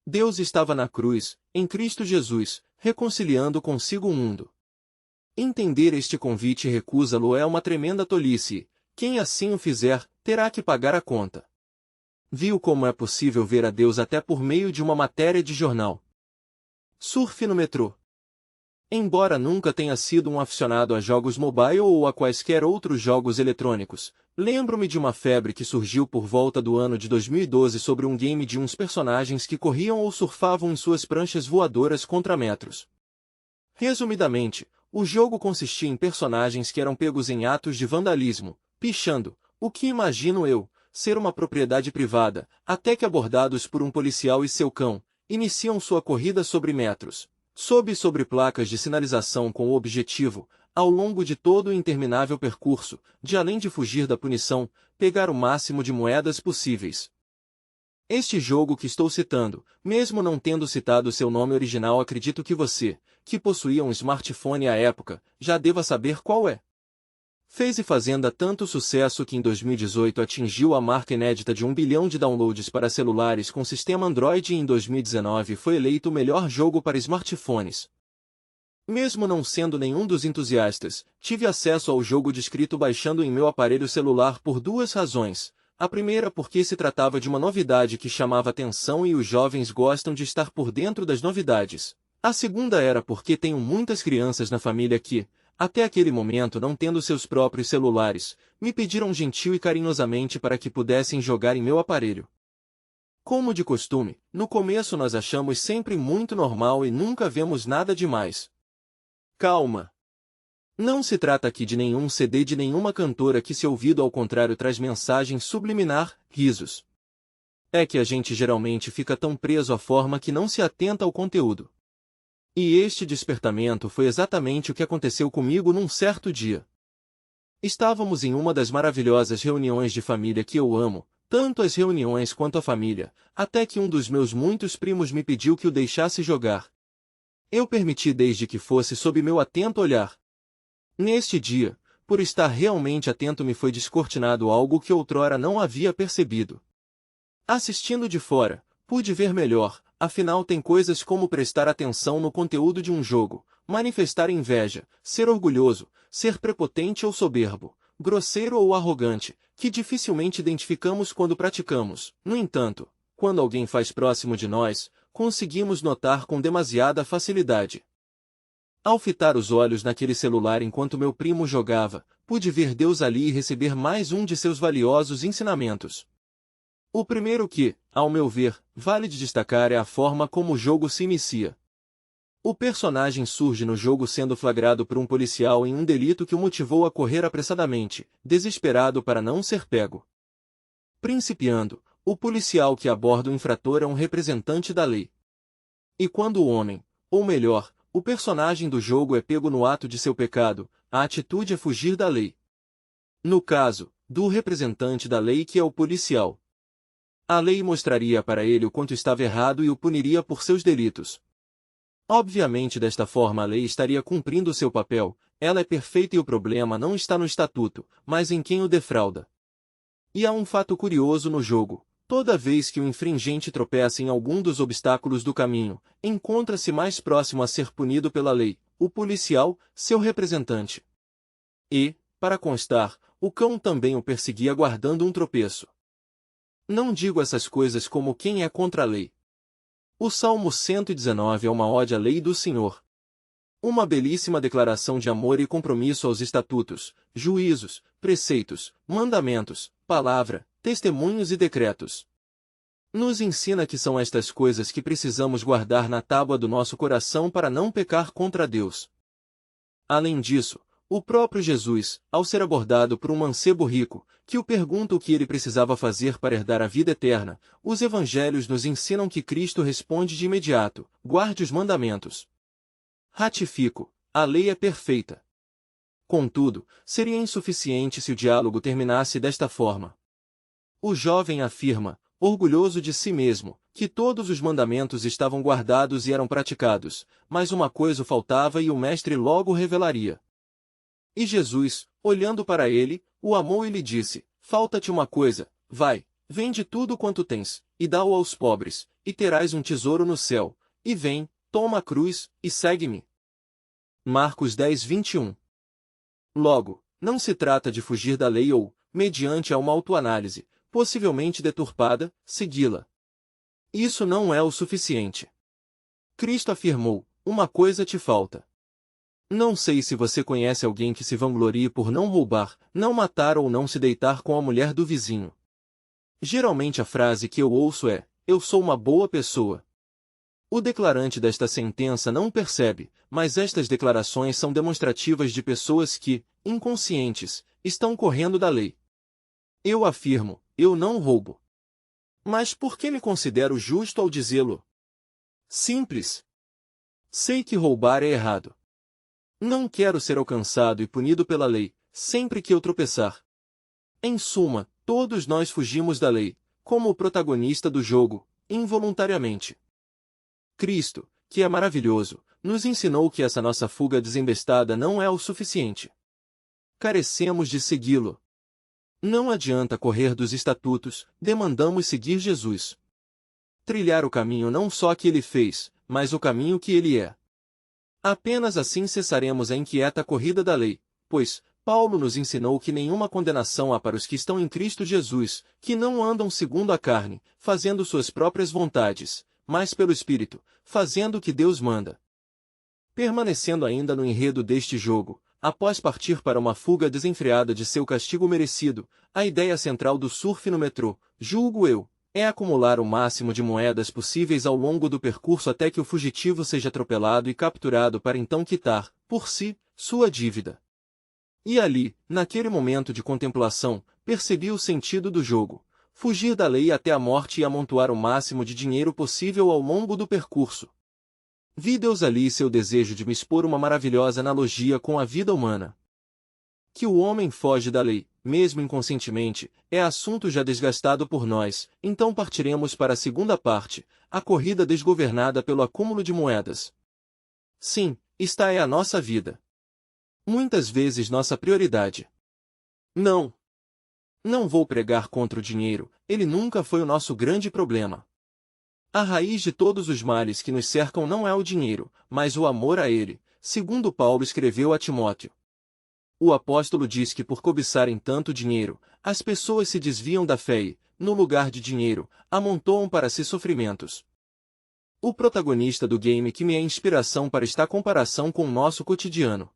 Deus estava na cruz, em Cristo Jesus, reconciliando consigo o mundo. Entender este convite e recusá-lo é uma tremenda tolice, e, quem assim o fizer, terá que pagar a conta. Viu como é possível ver a Deus até por meio de uma matéria de jornal. Surfe no metrô. Embora nunca tenha sido um aficionado a jogos mobile ou a quaisquer outros jogos eletrônicos, lembro-me de uma febre que surgiu por volta do ano de 2012 sobre um game de uns personagens que corriam ou surfavam em suas pranchas voadoras contra metros. Resumidamente, o jogo consistia em personagens que eram pegos em atos de vandalismo, pichando, o que imagino eu, ser uma propriedade privada, até que abordados por um policial e seu cão, iniciam sua corrida sobre metros. Sobre placas de sinalização com o objetivo, ao longo de todo o interminável percurso, de além de fugir da punição, pegar o máximo de moedas possíveis. Este jogo que estou citando, mesmo não tendo citado seu nome original, acredito que você, que possuía um smartphone à época, já deva saber qual é. Fez e fazenda tanto sucesso que em 2018 atingiu a marca inédita de 1 bilhão de downloads para celulares com sistema Android e em 2019 foi eleito o melhor jogo para smartphones. Mesmo não sendo nenhum dos entusiastas, tive acesso ao jogo descrito baixando em meu aparelho celular por duas razões. A primeira porque se tratava de uma novidade que chamava atenção e os jovens gostam de estar por dentro das novidades. A segunda era porque tenho muitas crianças na família que, até aquele momento não tendo seus próprios celulares, me pediram gentil e carinhosamente para que pudessem jogar em meu aparelho. Como de costume, no começo nós achamos sempre muito normal e nunca vemos nada demais. Calma! Não se trata aqui de nenhum CD de nenhuma cantora que, se ouvido ao contrário, traz mensagem subliminar, risos. É que a gente geralmente fica tão preso à forma que não se atenta ao conteúdo. E este despertamento foi exatamente o que aconteceu comigo num certo dia. Estávamos em uma das maravilhosas reuniões de família que eu amo, tanto as reuniões quanto a família, até que um dos meus muitos primos me pediu que o deixasse jogar. Eu permiti desde que fosse sob meu atento olhar. Neste dia, por estar realmente atento, me foi descortinado algo que outrora não havia percebido. Assistindo de fora, pude ver melhor. Afinal, tem coisas como prestar atenção no conteúdo de um jogo, manifestar inveja, ser orgulhoso, ser prepotente ou soberbo, grosseiro ou arrogante, que dificilmente identificamos quando praticamos. No entanto, quando alguém faz próximo de nós, conseguimos notar com demasiada facilidade. Ao fitar os olhos naquele celular enquanto meu primo jogava, pude ver Deus ali e receber mais um de seus valiosos ensinamentos. O primeiro que, ao meu ver, vale de destacar é a forma como o jogo se inicia. O personagem surge no jogo sendo flagrado por um policial em um delito que o motivou a correr apressadamente, desesperado para não ser pego. Principiando, o policial que aborda o infrator é um representante da lei. E quando o homem, ou melhor, o personagem do jogo é pego no ato de seu pecado, a atitude é fugir da lei. No caso, do representante da lei que é o policial. A lei mostraria para ele o quanto estava errado e o puniria por seus delitos. Obviamente, desta forma a lei estaria cumprindo seu papel, ela é perfeita e o problema não está no estatuto, mas em quem o defrauda. E há um fato curioso no jogo: toda vez que o infringente tropeça em algum dos obstáculos do caminho, encontra-se mais próximo a ser punido pela lei, o policial, seu representante. E, para constar, o cão também o perseguia guardando um tropeço. Não digo essas coisas como quem é contra a lei. O Salmo 119 é uma ode à lei do Senhor. Uma belíssima declaração de amor e compromisso aos estatutos, juízos, preceitos, mandamentos, palavra, testemunhos e decretos. Nos ensina que são estas coisas que precisamos guardar na tábua do nosso coração para não pecar contra Deus. Além disso, o próprio Jesus, ao ser abordado por um mancebo rico, que o pergunta o que ele precisava fazer para herdar a vida eterna, os evangelhos nos ensinam que Cristo responde de imediato: guarde os mandamentos. Ratifico, a lei é perfeita. Contudo, seria insuficiente se o diálogo terminasse desta forma. O jovem afirma, orgulhoso de si mesmo, que todos os mandamentos estavam guardados e eram praticados, mas uma coisa faltava e o mestre logo revelaria. E Jesus, olhando para ele, o amou e lhe disse: falta-te uma coisa, vai, vende tudo quanto tens, e dá-o aos pobres, e terás um tesouro no céu, e vem, toma a cruz, e segue-me. Marcos 10:21. Logo, não se trata de fugir da lei ou, mediante a uma autoanálise, possivelmente deturpada, segui-la. Isso não é o suficiente. Cristo afirmou: uma coisa te falta. Não sei se você conhece alguém que se vanglorie por não roubar, não matar ou não se deitar com a mulher do vizinho. Geralmente a frase que eu ouço é: eu sou uma boa pessoa. O declarante desta sentença não percebe, mas estas declarações são demonstrativas de pessoas que, inconscientes, estão correndo da lei. Eu afirmo: eu não roubo. Mas por que me considero justo ao dizê-lo? Simples. Sei que roubar é errado. Não quero ser alcançado e punido pela lei, sempre que eu tropeçar. Em suma, todos nós fugimos da lei, como o protagonista do jogo, involuntariamente. Cristo, que é maravilhoso, nos ensinou que essa nossa fuga desembestada não é o suficiente. Carecemos de segui-lo. Não adianta correr dos estatutos, demandamos seguir Jesus. Trilhar o caminho não só que ele fez, mas o caminho que ele é. Apenas assim cessaremos a inquieta corrida da lei, pois Paulo nos ensinou que nenhuma condenação há para os que estão em Cristo Jesus, que não andam segundo a carne, fazendo suas próprias vontades, mas pelo Espírito, fazendo o que Deus manda. Permanecendo ainda no enredo deste jogo, após partir para uma fuga desenfreada de seu castigo merecido, a ideia central do surf no metrô, julgo eu, é acumular o máximo de moedas possíveis ao longo do percurso até que o fugitivo seja atropelado e capturado para então quitar, por si, sua dívida. E ali, naquele momento de contemplação, percebi o sentido do jogo: fugir da lei até a morte e amontoar o máximo de dinheiro possível ao longo do percurso. Vi Deus ali seu desejo de me expor uma maravilhosa analogia com a vida humana. Que o homem foge da lei, mesmo inconscientemente, é assunto já desgastado por nós, então partiremos para a segunda parte, a corrida desgovernada pelo acúmulo de moedas. Sim, esta é a nossa vida. Muitas vezes nossa prioridade. Não. Não vou pregar contra o dinheiro, ele nunca foi o nosso grande problema. A raiz de todos os males que nos cercam não é o dinheiro, mas o amor a ele, segundo Paulo escreveu a Timóteo. O apóstolo diz que por cobiçarem tanto dinheiro, as pessoas se desviam da fé e, no lugar de dinheiro, amontoam para si sofrimentos. O protagonista do game que me é inspiração para esta comparação com o nosso cotidiano.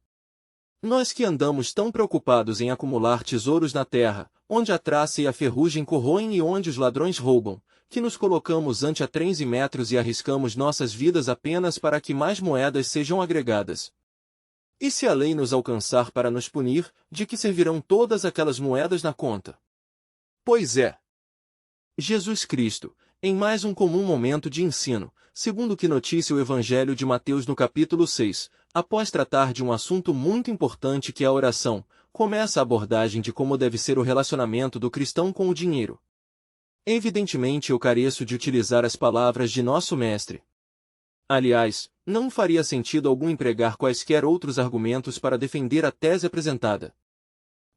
Nós que andamos tão preocupados em acumular tesouros na terra, onde a traça e a ferrugem corroem e onde os ladrões roubam, que nos colocamos ante a trens e metros e arriscamos nossas vidas apenas para que mais moedas sejam agregadas. E se a lei nos alcançar para nos punir, de que servirão todas aquelas moedas na conta? Pois é. Jesus Cristo, em mais um comum momento de ensino, segundo que noticia o Evangelho de Mateus no capítulo 6, após tratar de um assunto muito importante que é a oração, começa a abordagem de como deve ser o relacionamento do cristão com o dinheiro. Evidentemente eu careço de utilizar as palavras de nosso mestre. Aliás, não faria sentido algum empregar quaisquer outros argumentos para defender a tese apresentada.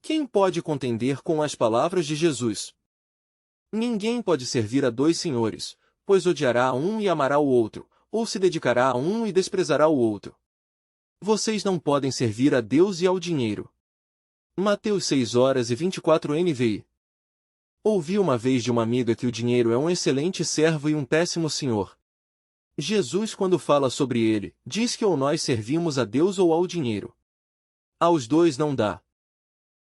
Quem pode contender com as palavras de Jesus? Ninguém pode servir a dois senhores, pois odiará a um e amará o outro, ou se dedicará a um e desprezará o outro. Vocês não podem servir a Deus e ao dinheiro. Mateus 6:24 NVI. Ouvi uma vez de uma amiga que o dinheiro é um excelente servo e um péssimo senhor. Jesus, quando fala sobre ele, diz que ou nós servimos a Deus ou ao dinheiro. Aos dois não dá.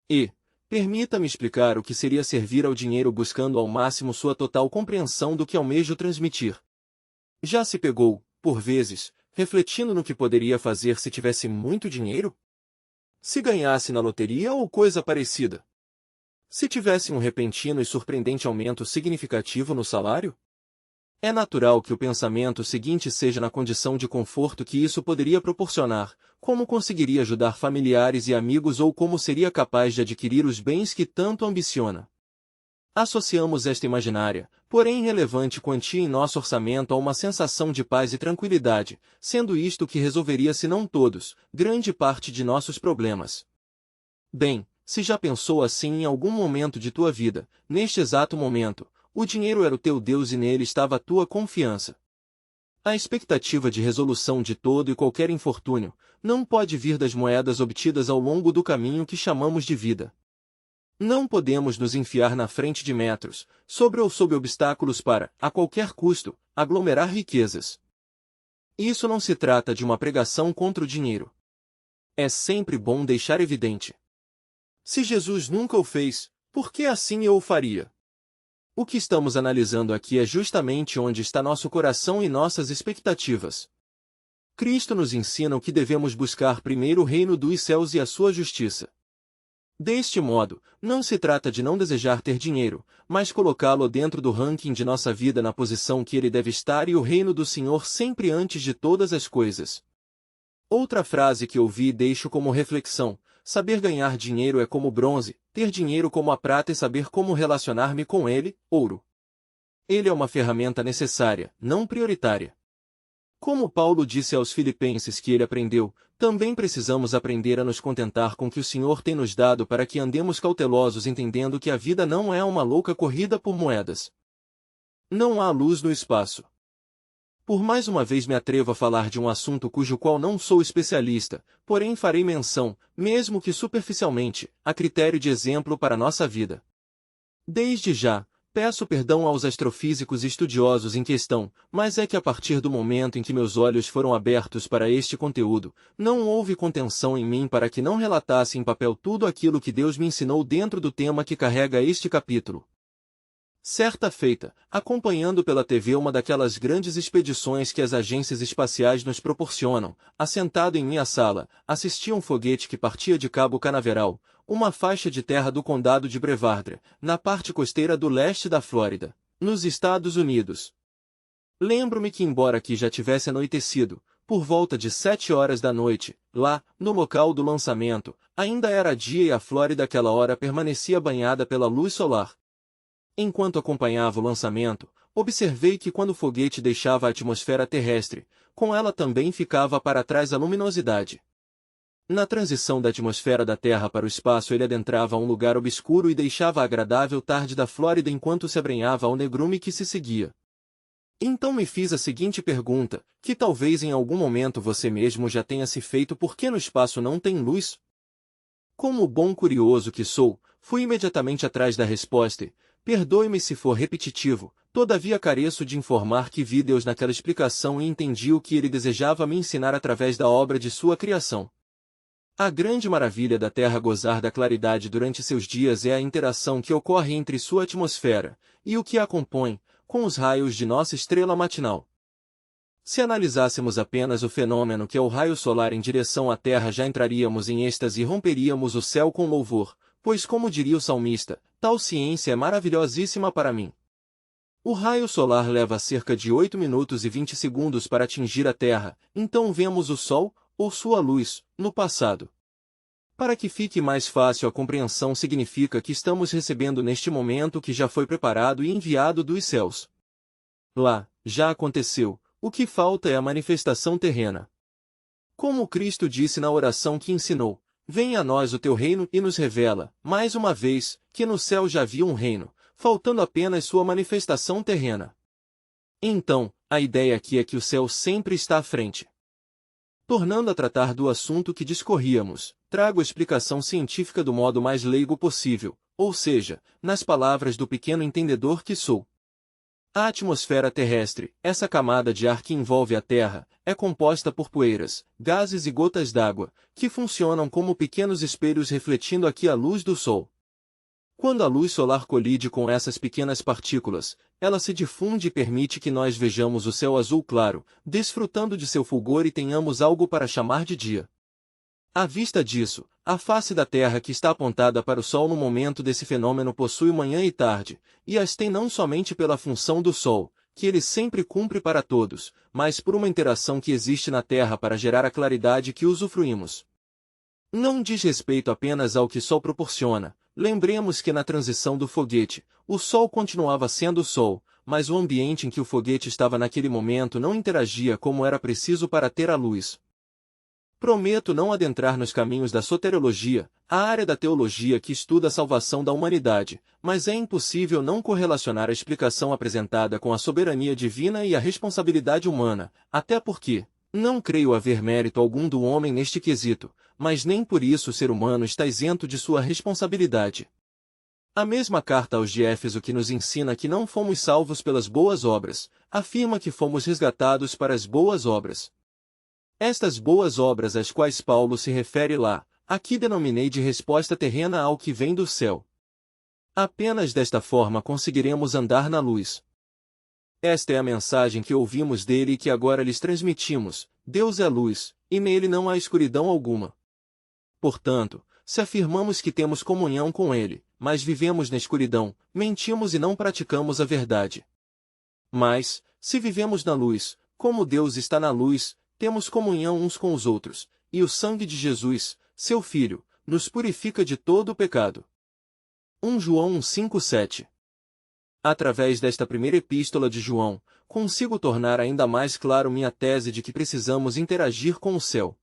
E, permita-me explicar o que seria servir ao dinheiro buscando ao máximo sua total compreensão do que almejo transmitir. Já se pegou, por vezes, refletindo no que poderia fazer se tivesse muito dinheiro? Se ganhasse na loteria ou coisa parecida? Se tivesse um repentino e surpreendente aumento significativo no salário? É natural que o pensamento seguinte seja na condição de conforto que isso poderia proporcionar, como conseguiria ajudar familiares e amigos ou como seria capaz de adquirir os bens que tanto ambiciona. Associamos esta imaginária, porém relevante quantia em nosso orçamento a uma sensação de paz e tranquilidade, sendo isto que resolveria, se não todos, grande parte de nossos problemas. Bem, se já pensou assim em algum momento de tua vida, neste exato momento, o dinheiro era o teu Deus e nele estava a tua confiança. A expectativa de resolução de todo e qualquer infortúnio não pode vir das moedas obtidas ao longo do caminho que chamamos de vida. Não podemos nos enfiar na frente de metros, sobre ou sob obstáculos para, a qualquer custo, aglomerar riquezas. Isso não se trata de uma pregação contra o dinheiro. É sempre bom deixar evidente. Se Jesus nunca o fez, por que assim eu o faria? O que estamos analisando aqui é justamente onde está nosso coração e nossas expectativas. Cristo nos ensina o que devemos buscar primeiro: o reino dos céus e a sua justiça. Deste modo, não se trata de não desejar ter dinheiro, mas colocá-lo dentro do ranking de nossa vida na posição que ele deve estar, e o reino do Senhor sempre antes de todas as coisas. Outra frase que ouvi e deixo como reflexão: saber ganhar dinheiro é como bronze, ter dinheiro como a prata e saber como relacionar-me com ele, ouro. Ele é uma ferramenta necessária, não prioritária. Como Paulo disse aos Filipenses que ele aprendeu, também precisamos aprender a nos contentar com o que o Senhor tem nos dado, para que andemos cautelosos, entendendo que a vida não é uma louca corrida por moedas. Não há luz no espaço. Por mais uma vez me atrevo a falar de um assunto cujo qual não sou especialista, porém farei menção, mesmo que superficialmente, a critério de exemplo para nossa vida. Desde já, peço perdão aos astrofísicos estudiosos em questão, mas é que a partir do momento em que meus olhos foram abertos para este conteúdo, não houve contenção em mim para que não relatasse em papel tudo aquilo que Deus me ensinou dentro do tema que carrega este capítulo. Certa feita, acompanhando pela TV uma daquelas grandes expedições que as agências espaciais nos proporcionam, assentado em minha sala, assisti a um foguete que partia de Cabo Canaveral, uma faixa de terra do condado de Brevard, na parte costeira do leste da Flórida, nos Estados Unidos. Lembro-me que, embora aqui já tivesse anoitecido, por volta de 7 horas da noite, lá, no local do lançamento, ainda era dia e a Flórida àquela hora permanecia banhada pela luz solar. Enquanto acompanhava o lançamento, observei que quando o foguete deixava a atmosfera terrestre, com ela também ficava para trás a luminosidade. Na transição da atmosfera da Terra para o espaço, ele adentrava um lugar obscuro e deixava a agradável tarde da Flórida enquanto se abrenhava ao negrume que se seguia. Então me fiz a seguinte pergunta, que talvez em algum momento você mesmo já tenha se feito: por que no espaço não tem luz? Como bom curioso que sou, fui imediatamente atrás da resposta e, perdoe-me se for repetitivo, todavia careço de informar que vi Deus naquela explicação e entendi o que ele desejava me ensinar através da obra de sua criação. A grande maravilha da Terra gozar da claridade durante seus dias é a interação que ocorre entre sua atmosfera e o que a compõe, com os raios de nossa estrela matinal. Se analisássemos apenas o fenômeno que é o raio solar em direção à Terra, já entraríamos em êxtase e romperíamos o céu com louvor, pois, como diria o salmista, tal ciência é maravilhosíssima para mim. O raio solar leva cerca de 8 minutos e 20 segundos para atingir a Terra, então vemos o Sol, ou sua luz, no passado. Para que fique mais fácil a compreensão, significa que estamos recebendo neste momento o que já foi preparado e enviado dos céus. Lá, já aconteceu, o que falta é a manifestação terrena. Como Cristo disse na oração que ensinou: venha a nós o teu reino, e nos revela, mais uma vez, que no céu já havia um reino, faltando apenas sua manifestação terrena. Então, a ideia aqui é que o céu sempre está à frente. Tornando a tratar do assunto que discorríamos, trago a explicação científica do modo mais leigo possível, ou seja, nas palavras do pequeno entendedor que sou. A atmosfera terrestre, essa camada de ar que envolve a Terra, é composta por poeiras, gases e gotas d'água, que funcionam como pequenos espelhos refletindo aqui a luz do Sol. Quando a luz solar colide com essas pequenas partículas, ela se difunde e permite que nós vejamos o céu azul claro, desfrutando de seu fulgor, e tenhamos algo para chamar de dia. À vista disso, a face da Terra que está apontada para o Sol no momento desse fenômeno possui manhã e tarde, e as tem não somente pela função do Sol, que ele sempre cumpre para todos, mas por uma interação que existe na Terra para gerar a claridade que usufruímos. Não diz respeito apenas ao que o Sol proporciona. Lembremos que na transição do foguete, o Sol continuava sendo o Sol, mas o ambiente em que o foguete estava naquele momento não interagia como era preciso para ter a luz. Prometo não adentrar nos caminhos da soteriologia, a área da teologia que estuda a salvação da humanidade, mas é impossível não correlacionar a explicação apresentada com a soberania divina e a responsabilidade humana, até porque não creio haver mérito algum do homem neste quesito, mas nem por isso o ser humano está isento de sua responsabilidade. A mesma carta aos de Éfeso que nos ensina que não fomos salvos pelas boas obras, afirma que fomos resgatados para as boas obras. Estas boas obras às quais Paulo se refere lá, aqui denominei de resposta terrena ao que vem do céu. Apenas desta forma conseguiremos andar na luz. Esta é a mensagem que ouvimos dele e que agora lhes transmitimos: Deus é luz, e nele não há escuridão alguma. Portanto, se afirmamos que temos comunhão com ele, mas vivemos na escuridão, mentimos e não praticamos a verdade. Mas, se vivemos na luz, como Deus está na luz, temos comunhão uns com os outros, e o sangue de Jesus, seu Filho, nos purifica de todo o pecado. 1 João 5:7. Através desta primeira epístola de João, consigo tornar ainda mais claro minha tese de que precisamos interagir com o céu.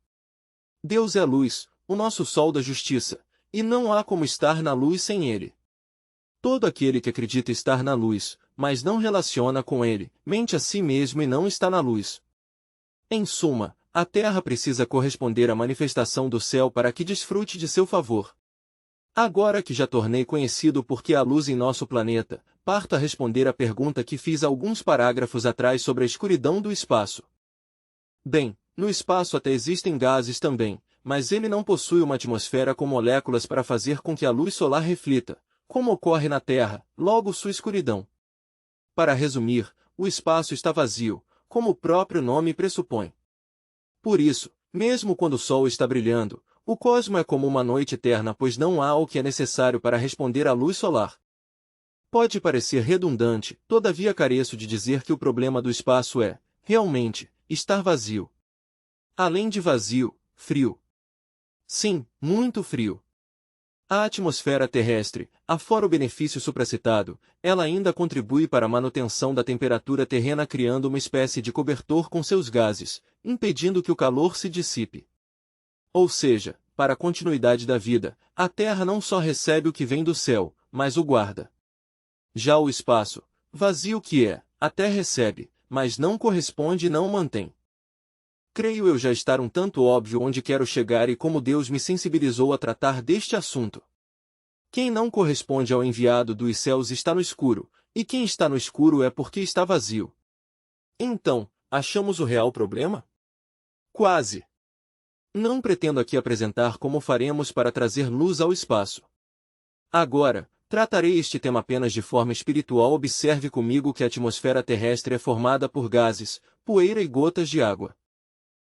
Deus é luz, o nosso sol da justiça, e não há como estar na luz sem ele. Todo aquele que acredita estar na luz, mas não relaciona com ele, mente a si mesmo e não está na luz. Em suma, a terra precisa corresponder à manifestação do céu para que desfrute de seu favor. Agora que já tornei conhecido porque há luz em nosso planeta, parto a responder a pergunta que fiz alguns parágrafos atrás sobre a escuridão do espaço. Bem, no espaço até existem gases também, mas ele não possui uma atmosfera com moléculas para fazer com que a luz solar reflita, como ocorre na Terra, logo sua escuridão. Para resumir, o espaço está vazio, como o próprio nome pressupõe. Por isso, mesmo quando o Sol está brilhando, o cosmo é como uma noite eterna, pois não há o que é necessário para responder à luz solar. Pode parecer redundante, todavia careço de dizer que o problema do espaço é, realmente, estar vazio. Além de vazio, frio. Sim, muito frio. A atmosfera terrestre, afora o benefício supracitado, ela ainda contribui para a manutenção da temperatura terrena criando uma espécie de cobertor com seus gases, impedindo que o calor se dissipe. Ou seja, para a continuidade da vida, a Terra não só recebe o que vem do céu, mas o guarda. Já o espaço, vazio que é, até recebe, mas não corresponde e não mantém. Creio eu já estar um tanto óbvio onde quero chegar e como Deus me sensibilizou a tratar deste assunto. Quem não corresponde ao enviado dos céus está no escuro, e quem está no escuro é porque está vazio. Então, achamos o real problema? Quase. Não pretendo aqui apresentar como faremos para trazer luz ao espaço. Agora, tratarei este tema apenas de forma espiritual. Observe comigo que a atmosfera terrestre é formada por gases, poeira e gotas de água.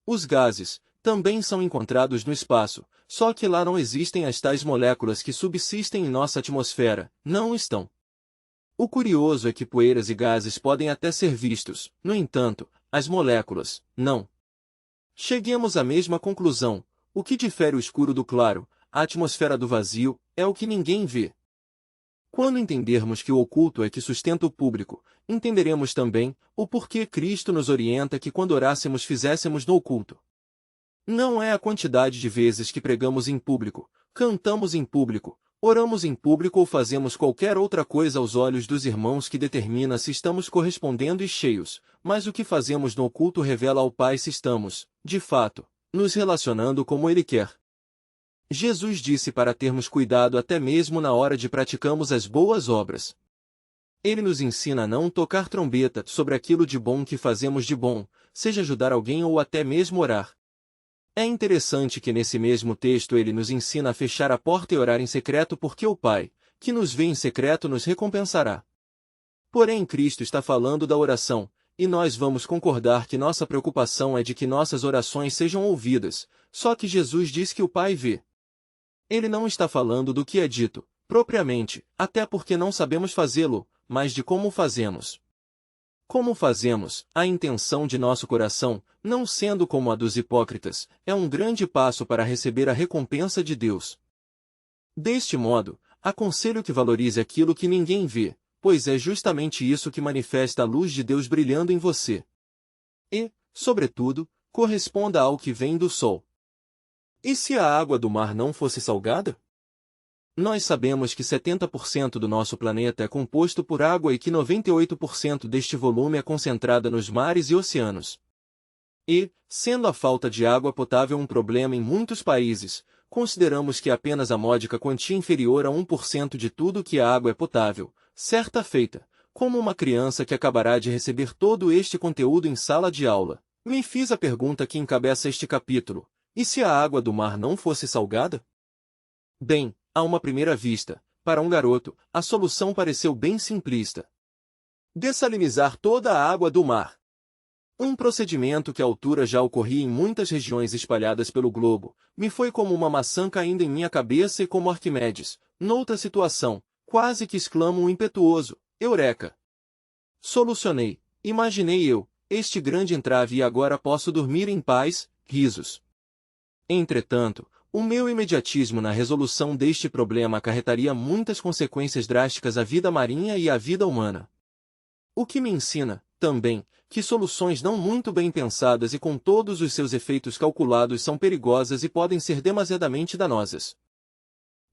Os gases também são encontrados no espaço, só que lá não existem as tais moléculas que subsistem em nossa atmosfera, não estão. O curioso é que poeiras e gases podem até ser vistos, no entanto, as moléculas, não. Cheguemos à mesma conclusão: o que difere o escuro do claro, a atmosfera do vazio, é o que ninguém vê. Quando entendermos que o oculto é que sustenta o público, entenderemos também o porquê Cristo nos orienta que quando orássemos fizéssemos no oculto. Não é a quantidade de vezes que pregamos em público, cantamos em público, oramos em público ou fazemos qualquer outra coisa aos olhos dos irmãos que determina se estamos correspondendo e cheios, mas o que fazemos no oculto revela ao Pai se estamos, de fato, nos relacionando como Ele quer. Jesus disse para termos cuidado até mesmo na hora de praticarmos as boas obras. Ele nos ensina a não tocar trombeta sobre aquilo de bom que fazemos de bom, seja ajudar alguém ou até mesmo orar. É interessante que nesse mesmo texto ele nos ensina a fechar a porta e orar em secreto porque o Pai, que nos vê em secreto, nos recompensará. Porém Cristo está falando da oração, e nós vamos concordar que nossa preocupação é de que nossas orações sejam ouvidas, só que Jesus diz que o Pai vê. Ele não está falando do que é dito, propriamente, até porque não sabemos fazê-lo, mas de como fazemos. Como fazemos, a intenção de nosso coração, não sendo como a dos hipócritas, é um grande passo para receber a recompensa de Deus. Deste modo, aconselho que valorize aquilo que ninguém vê, pois é justamente isso que manifesta a luz de Deus brilhando em você. E, sobretudo, corresponda ao que vem do sol. E se a água do mar não fosse salgada? Nós sabemos que 70% do nosso planeta é composto por água e que 98% deste volume é concentrada nos mares e oceanos. E, sendo a falta de água potável um problema em muitos países, consideramos que apenas a módica quantia inferior a 1% de tudo que a água é potável, certa feita, como uma criança que acabará de receber todo este conteúdo em sala de aula, me fiz a pergunta que encabeça este capítulo: e se a água do mar não fosse salgada? Bem, a uma primeira vista, para um garoto, a solução pareceu bem simplista. Dessalinizar toda a água do mar. Um procedimento que à altura já ocorria em muitas regiões espalhadas pelo globo, me foi como uma maçã caindo em minha cabeça e como Arquimedes, noutra situação, quase que exclamo um impetuoso: Eureka! Solucionei, imaginei eu, este grande entrave e agora posso dormir em paz, risos. Entretanto, o meu imediatismo na resolução deste problema acarretaria muitas consequências drásticas à vida marinha e à vida humana. O que me ensina, também, que soluções não muito bem pensadas e com todos os seus efeitos calculados são perigosas e podem ser demasiadamente danosas.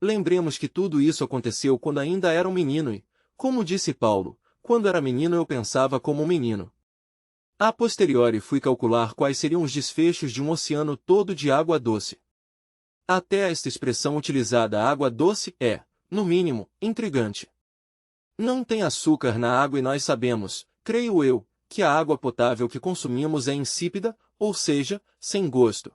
Lembremos que tudo isso aconteceu quando ainda era um menino e, como disse Paulo, quando era menino eu pensava como um menino. A posteriori fui calcular quais seriam os desfechos de um oceano todo de água doce. Até esta expressão utilizada água doce é, no mínimo, intrigante. Não tem açúcar na água e nós sabemos, creio eu, que a água potável que consumimos é insípida, ou seja, sem gosto.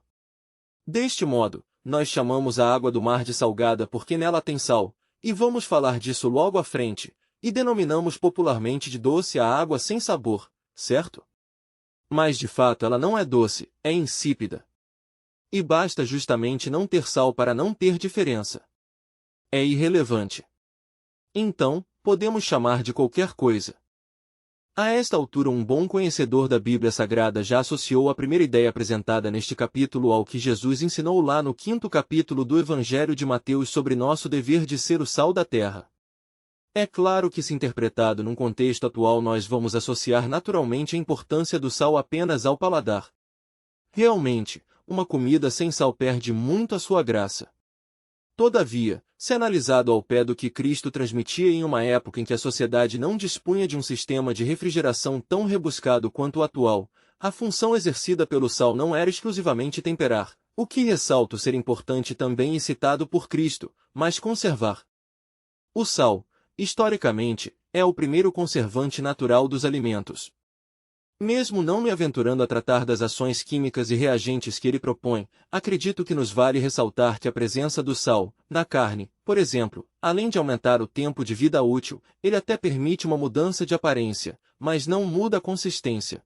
Deste modo, nós chamamos a água do mar de salgada porque nela tem sal, e vamos falar disso logo à frente, e denominamos popularmente de doce a água sem sabor, certo? Mas de fato ela não é doce, é insípida. E basta justamente não ter sal para não ter diferença. É irrelevante. Então, podemos chamar de qualquer coisa. A esta altura um bom conhecedor da Bíblia Sagrada já associou a primeira ideia apresentada neste capítulo ao que Jesus ensinou lá no 5º capítulo do Evangelho de Mateus sobre nosso dever de ser o sal da terra. É claro que se interpretado num contexto atual nós vamos associar naturalmente a importância do sal apenas ao paladar. Realmente, uma comida sem sal perde muito a sua graça. Todavia, se analisado ao pé do que Cristo transmitia em uma época em que a sociedade não dispunha de um sistema de refrigeração tão rebuscado quanto o atual, a função exercida pelo sal não era exclusivamente temperar, o que ressalto ser importante também e citado por Cristo, mas conservar. O sal, historicamente, é o primeiro conservante natural dos alimentos. Mesmo não me aventurando a tratar das ações químicas e reagentes que ele propõe, acredito que nos vale ressaltar que a presença do sal, na carne, por exemplo, além de aumentar o tempo de vida útil, ele até permite uma mudança de aparência, mas não muda a consistência.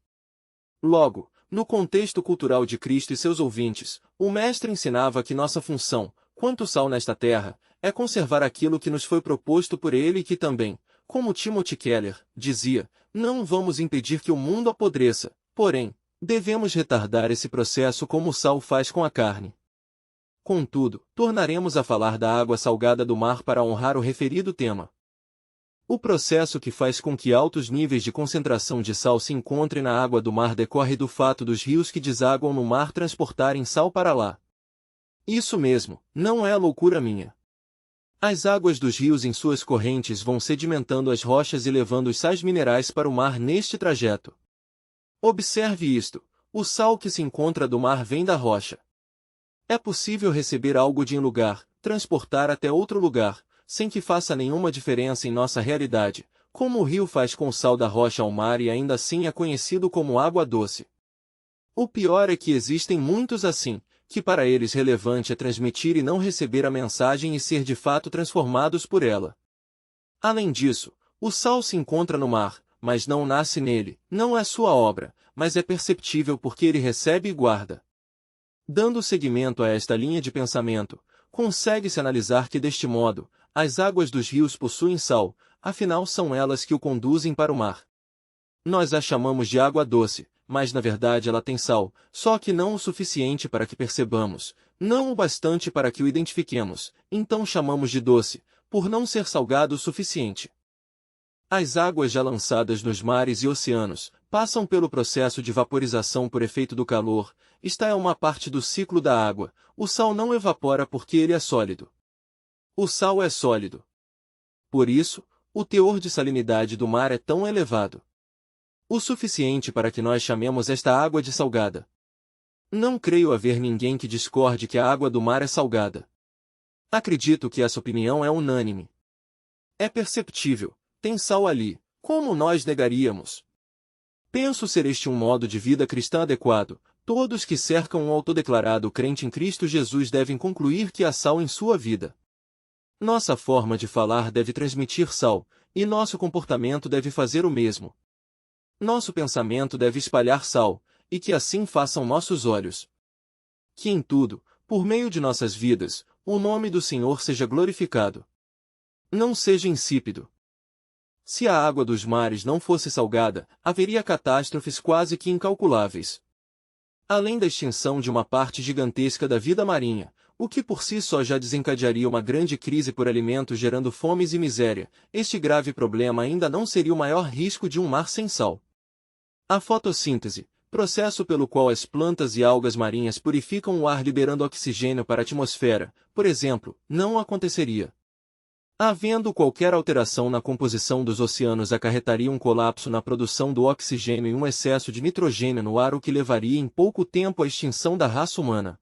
Logo, no contexto cultural de Cristo e seus ouvintes, o Mestre ensinava que nossa função, quanto sal nesta terra, é conservar aquilo que nos foi proposto por ele e que também, como Timothy Keller dizia, não vamos impedir que o mundo apodreça, porém, devemos retardar esse processo como o sal faz com a carne. Contudo, tornaremos a falar da água salgada do mar para honrar o referido tema. O processo que faz com que altos níveis de concentração de sal se encontrem na água do mar decorre do fato dos rios que desaguam no mar transportarem sal para lá. Isso mesmo, não é loucura minha. As águas dos rios em suas correntes vão sedimentando as rochas e levando os sais minerais para o mar neste trajeto. Observe isto, o sal que se encontra do mar vem da rocha. É possível receber algo de um lugar, transportar até outro lugar, sem que faça nenhuma diferença em nossa realidade, como o rio faz com o sal da rocha ao mar e ainda assim é conhecido como água doce. O pior é que existem muitos assim, que para eles relevante é transmitir e não receber a mensagem e ser de fato transformados por ela. Além disso, o sal se encontra no mar, mas não nasce nele, não é sua obra, mas é perceptível porque ele recebe e guarda. Dando seguimento a esta linha de pensamento, consegue-se analisar que deste modo, as águas dos rios possuem sal, afinal são elas que o conduzem para o mar. Nós a chamamos de água doce, mas na verdade ela tem sal, só que não o suficiente para que percebamos, não o bastante para que o identifiquemos, então chamamos de doce, por não ser salgado o suficiente. As águas já lançadas nos mares e oceanos passam pelo processo de vaporização por efeito do calor. Esta é uma parte do ciclo da água. O sal não evapora porque ele é sólido. O sal é sólido. Por isso, o teor de salinidade do mar é tão elevado. O suficiente para que nós chamemos esta água de salgada. Não creio haver ninguém que discorde que a água do mar é salgada. Acredito que essa opinião é unânime. É perceptível, tem sal ali, como nós negaríamos? Penso ser este um modo de vida cristã adequado. Todos que cercam um autodeclarado crente em Cristo Jesus devem concluir que há sal em sua vida. Nossa forma de falar deve transmitir sal, e nosso comportamento deve fazer o mesmo. Nosso pensamento deve espalhar sal, e que assim façam nossos olhos. Que em tudo, por meio de nossas vidas, o nome do Senhor seja glorificado. Não seja insípido. Se a água dos mares não fosse salgada, haveria catástrofes quase que incalculáveis. Além da extinção de uma parte gigantesca da vida marinha, o que por si só já desencadearia uma grande crise por alimentos gerando fomes e miséria, este grave problema ainda não seria o maior risco de um mar sem sal. A fotossíntese, processo pelo qual as plantas e algas marinhas purificam o ar liberando oxigênio para a atmosfera, por exemplo, não aconteceria. Havendo qualquer alteração na composição dos oceanos acarretaria um colapso na produção do oxigênio e um excesso de nitrogênio no ar, o que levaria em pouco tempo à extinção da raça humana.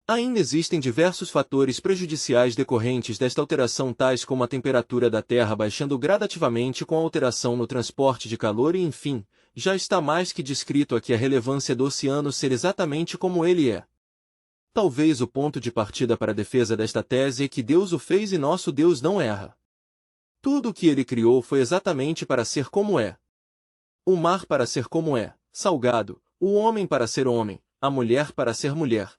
Ainda existem diversos fatores prejudiciais decorrentes desta alteração, tais como a temperatura da Terra baixando gradativamente com a alteração no transporte de calor e, enfim, já está mais que descrito aqui a relevância do oceano ser exatamente como ele é. Talvez o ponto de partida para a defesa desta tese é que Deus o fez e nosso Deus não erra. Tudo o que ele criou foi exatamente para ser como é. O mar para ser como é, salgado, o homem para ser homem, a mulher para ser mulher.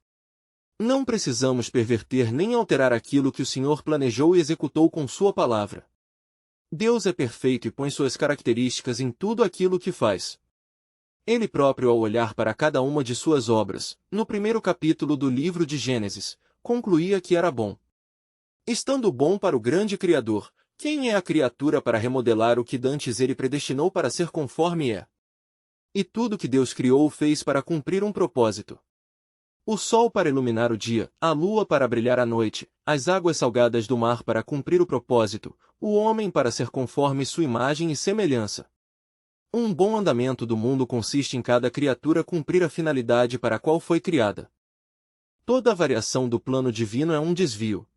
Não precisamos perverter nem alterar aquilo que o Senhor planejou e executou com sua palavra. Deus é perfeito e põe suas características em tudo aquilo que faz. Ele próprio, ao olhar para cada uma de suas obras, no primeiro capítulo do livro de Gênesis, concluía que era bom. Estando bom para o grande Criador, quem é a criatura para remodelar o que dantes ele predestinou para ser conforme é? E tudo que Deus criou o fez para cumprir um propósito. O sol para iluminar o dia, a lua para brilhar à noite, as águas salgadas do mar para cumprir o propósito, o homem para ser conforme sua imagem e semelhança. Um bom andamento do mundo consiste em cada criatura cumprir a finalidade para a qual foi criada. Toda variação do plano divino é um desvio.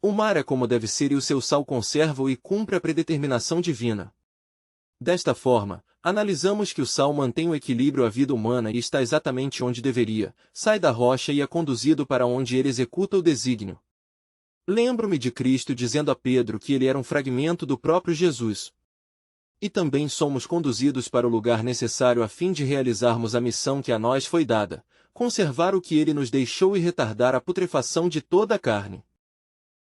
O mar é como deve ser e o seu sal conserva-o e cumpre a predeterminação divina. Desta forma, analisamos que o sal mantém o equilíbrio à vida humana e está exatamente onde deveria, sai da rocha e é conduzido para onde ele executa o desígnio. Lembro-me de Cristo dizendo a Pedro que ele era um fragmento do próprio Jesus. E também somos conduzidos para o lugar necessário a fim de realizarmos a missão que a nós foi dada, conservar o que ele nos deixou e retardar a putrefação de toda a carne.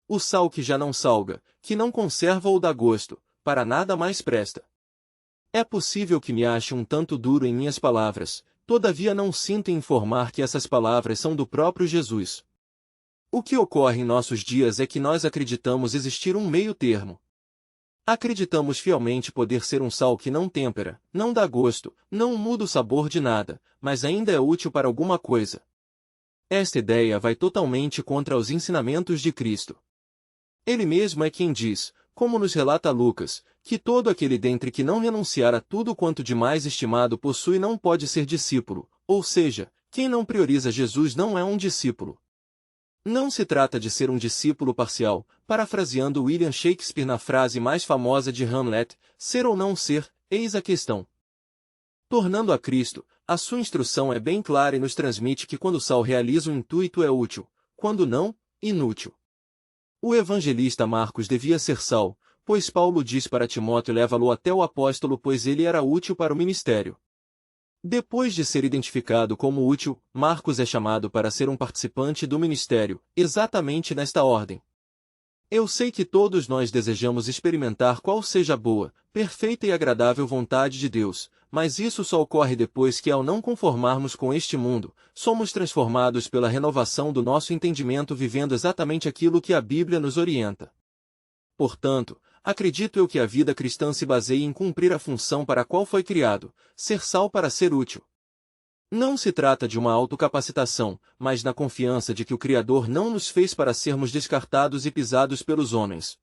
O sal que já não salga, que não conserva ou dá gosto, para nada mais presta. É possível que me ache um tanto duro em minhas palavras, todavia não sinto em informar que essas palavras são do próprio Jesus. O que ocorre em nossos dias é que nós acreditamos existir um meio termo. Acreditamos fielmente poder ser um sal que não tempera, não dá gosto, não muda o sabor de nada, mas ainda é útil para alguma coisa. Esta ideia vai totalmente contra os ensinamentos de Cristo. Ele mesmo é quem diz, como nos relata Lucas, que todo aquele dentre que não renunciar a tudo quanto de mais estimado possui não pode ser discípulo, ou seja, quem não prioriza Jesus não é um discípulo. Não se trata de ser um discípulo parcial, parafraseando William Shakespeare na frase mais famosa de Hamlet, ser ou não ser, eis a questão. Tornando a Cristo, a sua instrução é bem clara e nos transmite que quando o sal realiza o intuito é útil, quando não, inútil. O evangelista Marcos devia ser sal, pois Paulo diz para Timóteo leva-lo até o apóstolo pois ele era útil para o ministério. Depois de ser identificado como útil, Marcos é chamado para ser um participante do ministério, exatamente nesta ordem. Eu sei que todos nós desejamos experimentar qual seja a boa, perfeita e agradável vontade de Deus, mas isso só ocorre depois que, ao não conformarmos com este mundo, somos transformados pela renovação do nosso entendimento vivendo exatamente aquilo que a Bíblia nos orienta. Portanto, acredito eu que a vida cristã se baseia em cumprir a função para a qual foi criado, ser sal para ser útil. Não se trata de uma autocapacitação, mas na confiança de que o Criador não nos fez para sermos descartados e pisados pelos homens.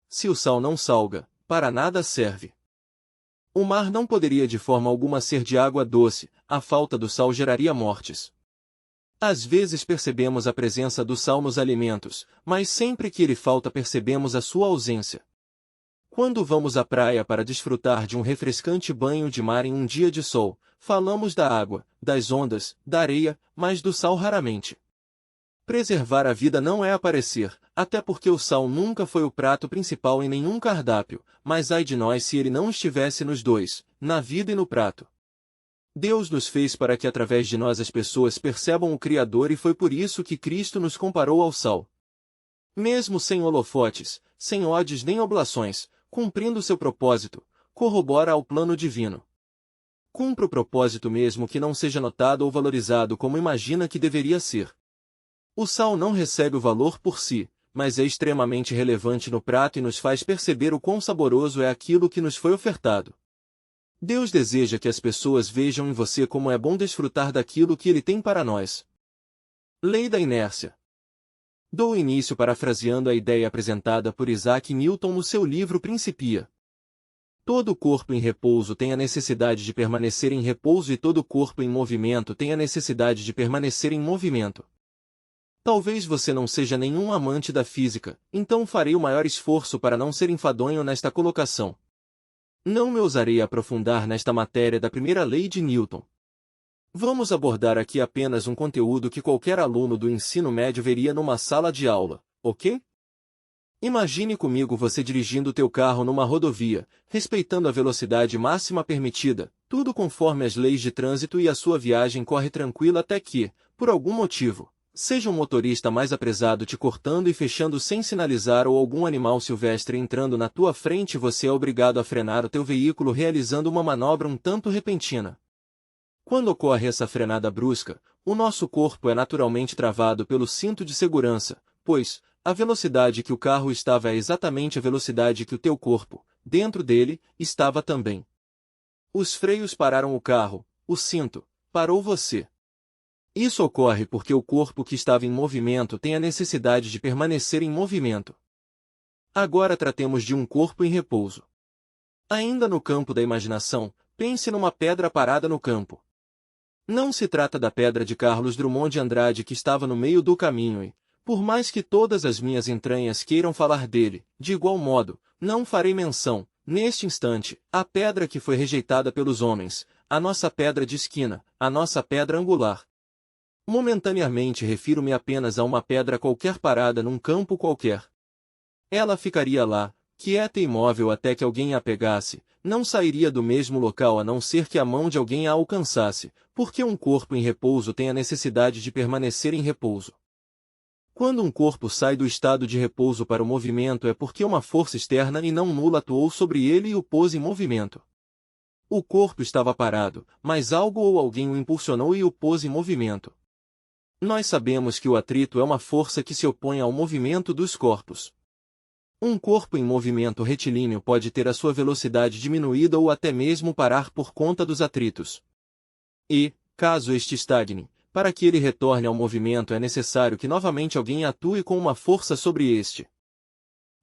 Se o sal não salga, para nada serve. O mar não poderia de forma alguma ser de água doce, a falta do sal geraria mortes. Às vezes percebemos a presença do sal nos alimentos, mas sempre que ele falta percebemos a sua ausência. Quando vamos à praia para desfrutar de um refrescante banho de mar em um dia de sol, falamos da água, das ondas, da areia, mas do sal raramente. Preservar a vida não é aparecer, até porque o sal nunca foi o prato principal em nenhum cardápio, mas ai de nós se ele não estivesse nos dois, na vida e no prato. Deus nos fez para que através de nós as pessoas percebam o Criador e foi por isso que Cristo nos comparou ao sal. Mesmo sem holofotes, sem ódios nem oblações, cumprindo seu propósito, corrobora ao plano divino. Cumpra o propósito mesmo que não seja notado ou valorizado como imagina que deveria ser. O sal não recebe o valor por si, mas é extremamente relevante no prato e nos faz perceber o quão saboroso é aquilo que nos foi ofertado. Deus deseja que as pessoas vejam em você como é bom desfrutar daquilo que Ele tem para nós. Lei da inércia. Dou início parafraseando a ideia apresentada por Isaac Newton no seu livro Principia. Todo corpo em repouso tem a necessidade de permanecer em repouso e todo corpo em movimento tem a necessidade de permanecer em movimento. Talvez você não seja nenhum amante da física, então farei o maior esforço para não ser enfadonho nesta colocação. Não me ousarei a aprofundar nesta matéria da primeira lei de Newton. Vamos abordar aqui apenas um conteúdo que qualquer aluno do ensino médio veria numa sala de aula, ok? Imagine comigo você dirigindo teu carro numa rodovia, respeitando a velocidade máxima permitida, tudo conforme as leis de trânsito e a sua viagem corre tranquila até que, por algum motivo, seja um motorista mais apressado te cortando e fechando sem sinalizar ou algum animal silvestre entrando na tua frente e você é obrigado a frenar o teu veículo realizando uma manobra um tanto repentina. Quando ocorre essa frenada brusca, o nosso corpo é naturalmente travado pelo cinto de segurança, pois, a velocidade que o carro estava é exatamente a velocidade que o teu corpo, dentro dele, estava também. Os freios pararam o carro, o cinto parou você. Isso ocorre porque o corpo que estava em movimento tem a necessidade de permanecer em movimento. Agora tratemos de um corpo em repouso. Ainda no campo da imaginação, pense numa pedra parada no campo. Não se trata da pedra de Carlos Drummond de Andrade que estava no meio do caminho e, por mais que todas as minhas entranhas queiram falar dele, de igual modo, não farei menção, neste instante, à pedra que foi rejeitada pelos homens, a nossa pedra de esquina, a nossa pedra angular. Momentaneamente refiro-me apenas a uma pedra qualquer parada num campo qualquer. Ela ficaria lá, quieta e imóvel até que alguém a pegasse, não sairia do mesmo local a não ser que a mão de alguém a alcançasse, porque um corpo em repouso tem a necessidade de permanecer em repouso. Quando um corpo sai do estado de repouso para o movimento é porque uma força externa e não nula atuou sobre ele e o pôs em movimento. O corpo estava parado, mas algo ou alguém o impulsionou e o pôs em movimento. Nós sabemos que o atrito é uma força que se opõe ao movimento dos corpos. Um corpo em movimento retilíneo pode ter a sua velocidade diminuída ou até mesmo parar por conta dos atritos. E, caso este estagne, para que ele retorne ao movimento é necessário que novamente alguém atue com uma força sobre este.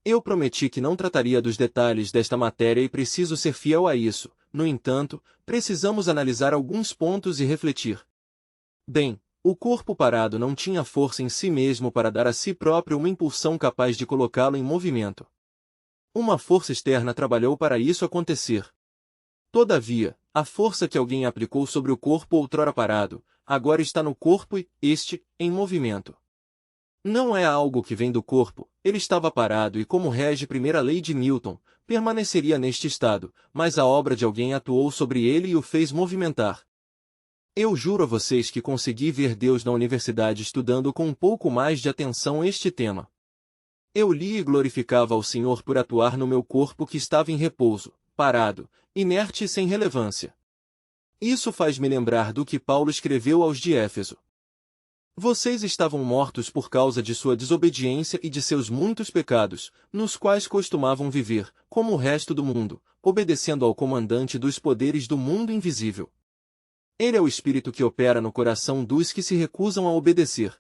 Eu prometi que não trataria dos detalhes desta matéria e preciso ser fiel a isso, no entanto, precisamos analisar alguns pontos e refletir. Bem, o corpo parado não tinha força em si mesmo para dar a si próprio uma impulsão capaz de colocá-lo em movimento. Uma força externa trabalhou para isso acontecer. Todavia, a força que alguém aplicou sobre o corpo outrora parado, agora está no corpo e, este, em movimento. Não é algo que vem do corpo, ele estava parado e como rege a primeira lei de Newton, permaneceria neste estado, mas a obra de alguém atuou sobre ele e o fez movimentar. Eu juro a vocês que consegui ver Deus na universidade estudando com um pouco mais de atenção este tema. Eu li e glorificava ao Senhor por atuar no meu corpo que estava em repouso, parado, inerte e sem relevância. Isso faz-me lembrar do que Paulo escreveu aos de Éfeso. Vocês estavam mortos por causa de sua desobediência e de seus muitos pecados, nos quais costumavam viver, como o resto do mundo, obedecendo ao comandante dos poderes do mundo invisível. Ele é o espírito que opera no coração dos que se recusam a obedecer.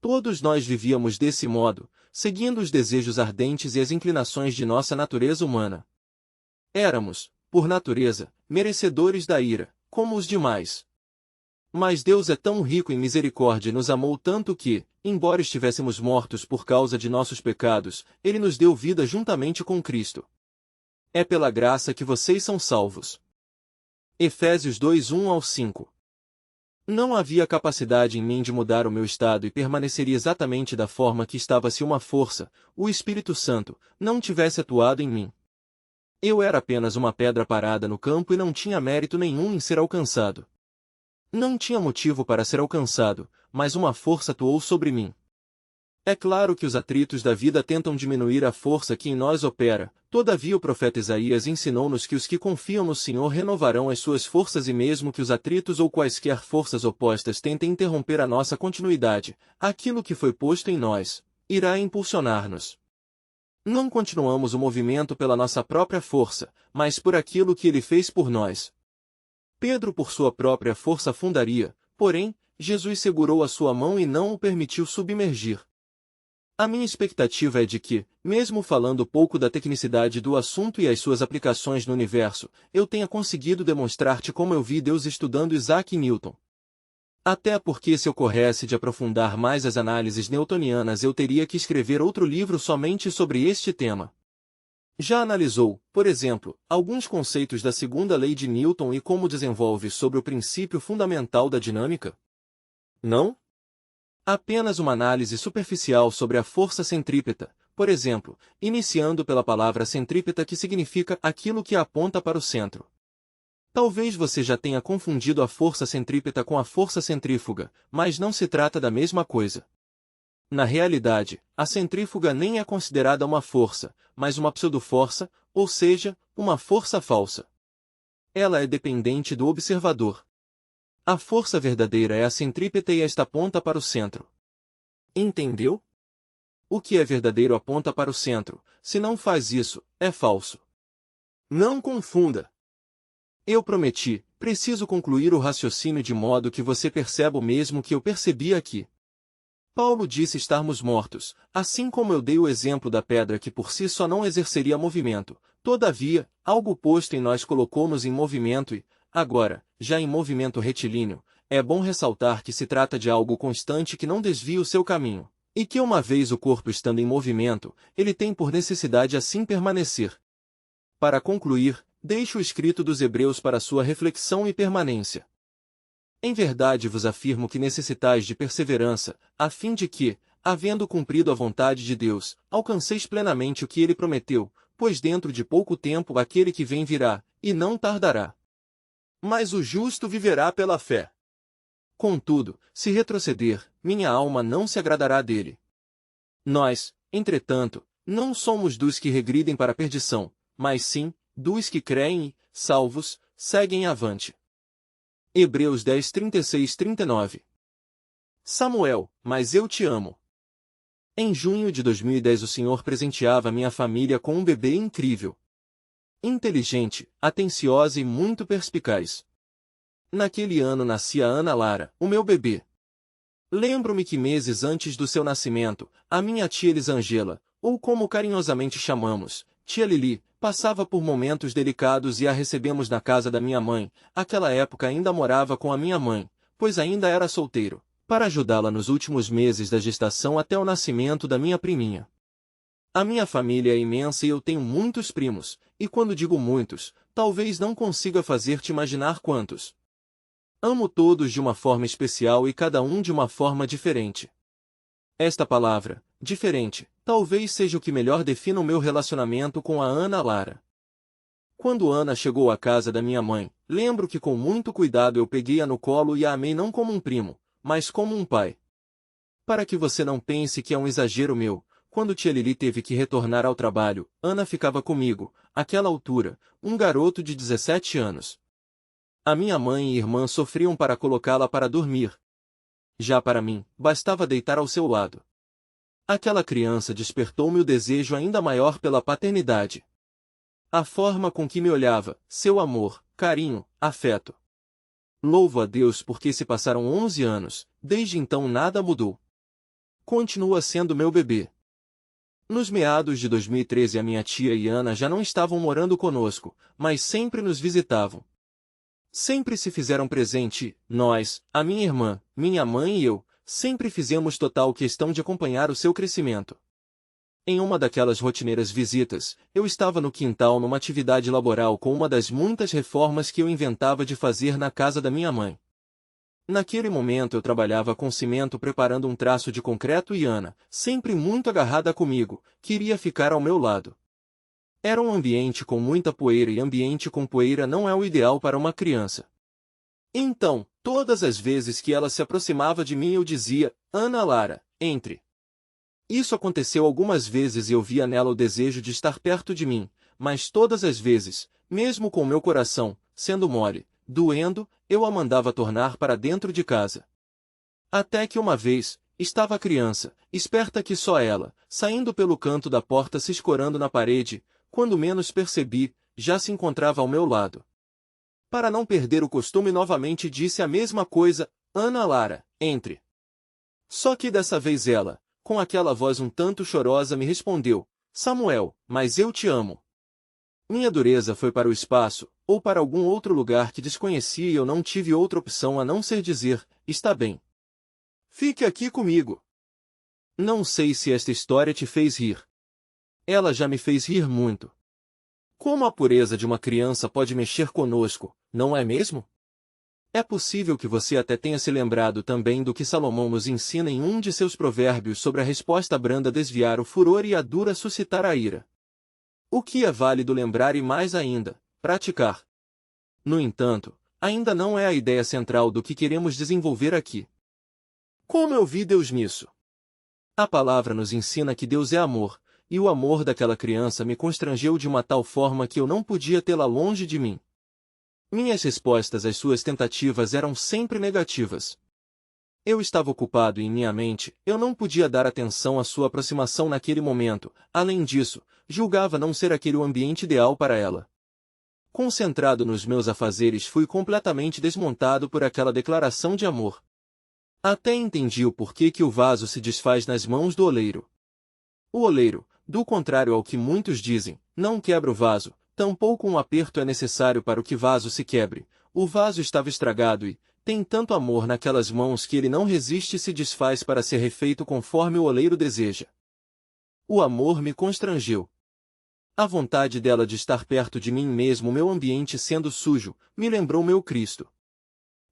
Todos nós vivíamos desse modo, seguindo os desejos ardentes e as inclinações de nossa natureza humana. Éramos, por natureza, merecedores da ira, como os demais. Mas Deus é tão rico em misericórdia e nos amou tanto que, embora estivéssemos mortos por causa de nossos pecados, Ele nos deu vida juntamente com Cristo. É pela graça que vocês são salvos. Efésios 2:1-5. Não havia capacidade em mim de mudar o meu estado e permaneceria exatamente da forma que estava se uma força, o Espírito Santo, não tivesse atuado em mim. Eu era apenas uma pedra parada no campo e não tinha mérito nenhum em ser alcançado. Não tinha motivo para ser alcançado, mas uma força atuou sobre mim. É claro que os atritos da vida tentam diminuir a força que em nós opera, todavia o profeta Isaías ensinou-nos que os que confiam no Senhor renovarão as suas forças e mesmo que os atritos ou quaisquer forças opostas tentem interromper a nossa continuidade, aquilo que foi posto em nós, irá impulsionar-nos. Não continuamos o movimento pela nossa própria força, mas por aquilo que Ele fez por nós. Pedro por sua própria força afundaria, porém, Jesus segurou a sua mão e não o permitiu submergir. A minha expectativa é de que, mesmo falando pouco da tecnicidade do assunto e as suas aplicações no universo, eu tenha conseguido demonstrar-te como eu vi Deus estudando Isaac Newton. Até porque se ocorresse de aprofundar mais as análises newtonianas eu teria que escrever outro livro somente sobre este tema. Já analisou, por exemplo, alguns conceitos da segunda lei de Newton e como desenvolve sobre o princípio fundamental da dinâmica? Não? Apenas uma análise superficial sobre a força centrípeta, por exemplo, iniciando pela palavra centrípeta que significa aquilo que aponta para o centro. Talvez você já tenha confundido a força centrípeta com a força centrífuga, mas não se trata da mesma coisa. Na realidade, a centrífuga nem é considerada uma força, mas uma pseudoforça, ou seja, uma força falsa. Ela é dependente do observador. A força verdadeira é a centrípeta e esta aponta para o centro. Entendeu? O que é verdadeiro aponta para o centro, se não faz isso, é falso. Não confunda. Eu prometi, preciso concluir o raciocínio de modo que você perceba o mesmo que eu percebi aqui. Paulo disse estarmos mortos, assim como eu dei o exemplo da pedra que por si só não exerceria movimento. Todavia, algo posto em nós colocou-nos em movimento e, agora, já em movimento retilíneo, é bom ressaltar que se trata de algo constante que não desvia o seu caminho, e que uma vez o corpo estando em movimento, ele tem por necessidade assim permanecer. Para concluir, deixo o escrito dos Hebreus para sua reflexão e permanência. Em verdade vos afirmo que necessitais de perseverança, a fim de que, havendo cumprido a vontade de Deus, alcanceis plenamente o que Ele prometeu, pois dentro de pouco tempo aquele que vem virá, e não tardará. Mas o justo viverá pela fé. Contudo, se retroceder, minha alma não se agradará dele. Nós, entretanto, não somos dos que regridem para a perdição, mas sim, dos que creem e, salvos, seguem avante. Hebreus 10, 36-39. Samuel, mas eu te amo. Em junho de 2010 o Senhor presenteava minha família com um bebê incrível. Inteligente, atenciosa e muito perspicaz. Naquele ano nascia Ana Lara, o meu bebê. Lembro-me que meses antes do seu nascimento, a minha tia Elisângela, ou como carinhosamente chamamos, tia Lili, passava por momentos delicados e a recebemos na casa da minha mãe, aquela época ainda morava com a minha mãe, pois ainda era solteiro, para ajudá-la nos últimos meses da gestação até o nascimento da minha priminha. A minha família é imensa e eu tenho muitos primos, e quando digo muitos, talvez não consiga fazer-te imaginar quantos. Amo todos de uma forma especial e cada um de uma forma diferente. Esta palavra, diferente, talvez seja o que melhor defina o meu relacionamento com a Ana Lara. Quando Ana chegou à casa da minha mãe, lembro que com muito cuidado eu peguei-a no colo e a amei não como um primo, mas como um pai. Para que você não pense que é um exagero meu, quando tia Lili teve que retornar ao trabalho, Ana ficava comigo, àquela altura, um garoto de 17 anos. A minha mãe e irmã sofriam para colocá-la para dormir. Já para mim, bastava deitar ao seu lado. Aquela criança despertou-me o desejo ainda maior pela paternidade. A forma com que me olhava, seu amor, carinho, afeto. Louvo a Deus porque se passaram 11 anos, desde então nada mudou. Continua sendo meu bebê. Nos meados de 2013 a minha tia e Ana já não estavam morando conosco, mas sempre nos visitavam. Sempre se fizeram presente, nós, a minha irmã, minha mãe e eu, sempre fizemos total questão de acompanhar o seu crescimento. Em uma daquelas rotineiras visitas, eu estava no quintal numa atividade laboral com uma das muitas reformas que eu inventava de fazer na casa da minha mãe. Naquele momento eu trabalhava com cimento preparando um traço de concreto e Ana, sempre muito agarrada comigo, queria ficar ao meu lado. Era um ambiente com muita poeira e ambiente com poeira não é o ideal para uma criança. Então, todas as vezes que ela se aproximava de mim eu dizia, Ana Lara, entre. Isso aconteceu algumas vezes e eu via nela o desejo de estar perto de mim, mas todas as vezes, mesmo com meu coração, sendo mole, doendo, eu a mandava tornar para dentro de casa. Até que uma vez, estava a criança, esperta que só ela, saindo pelo canto da porta se escorando na parede, quando menos percebi, já se encontrava ao meu lado. Para não perder o costume novamente disse a mesma coisa, Ana Lara, entre. Só que dessa vez ela, com aquela voz um tanto chorosa me respondeu, Samuel, mas eu te amo. Minha dureza foi para o espaço, ou para algum outro lugar que desconhecia e eu não tive outra opção a não ser dizer, está bem. Fique aqui comigo. Não sei se esta história te fez rir. Ela já me fez rir muito. Como a pureza de uma criança pode mexer conosco, não é mesmo? É possível que você até tenha se lembrado também do que Salomão nos ensina em um de seus provérbios sobre a resposta branda desviar o furor e a dura suscitar a ira. O que é válido lembrar e mais ainda, praticar. No entanto, ainda não é a ideia central do que queremos desenvolver aqui. Como eu vi Deus nisso? A palavra nos ensina que Deus é amor, e o amor daquela criança me constrangeu de uma tal forma que eu não podia tê-la longe de mim. Minhas respostas às suas tentativas eram sempre negativas. Eu estava ocupado e em minha mente, eu não podia dar atenção à sua aproximação naquele momento, além disso, julgava não ser aquele o ambiente ideal para ela. Concentrado nos meus afazeres fui completamente desmontado por aquela declaração de amor. Até entendi o porquê que o vaso se desfaz nas mãos do oleiro. O oleiro, do contrário ao que muitos dizem, não quebra o vaso, tampouco um aperto é necessário para que o vaso se quebre. O vaso estava estragado e, tem tanto amor naquelas mãos que ele não resiste e se desfaz para ser refeito conforme o oleiro deseja. O amor me constrangeu. A vontade dela de estar perto de mim mesmo meu ambiente sendo sujo, me lembrou meu Cristo.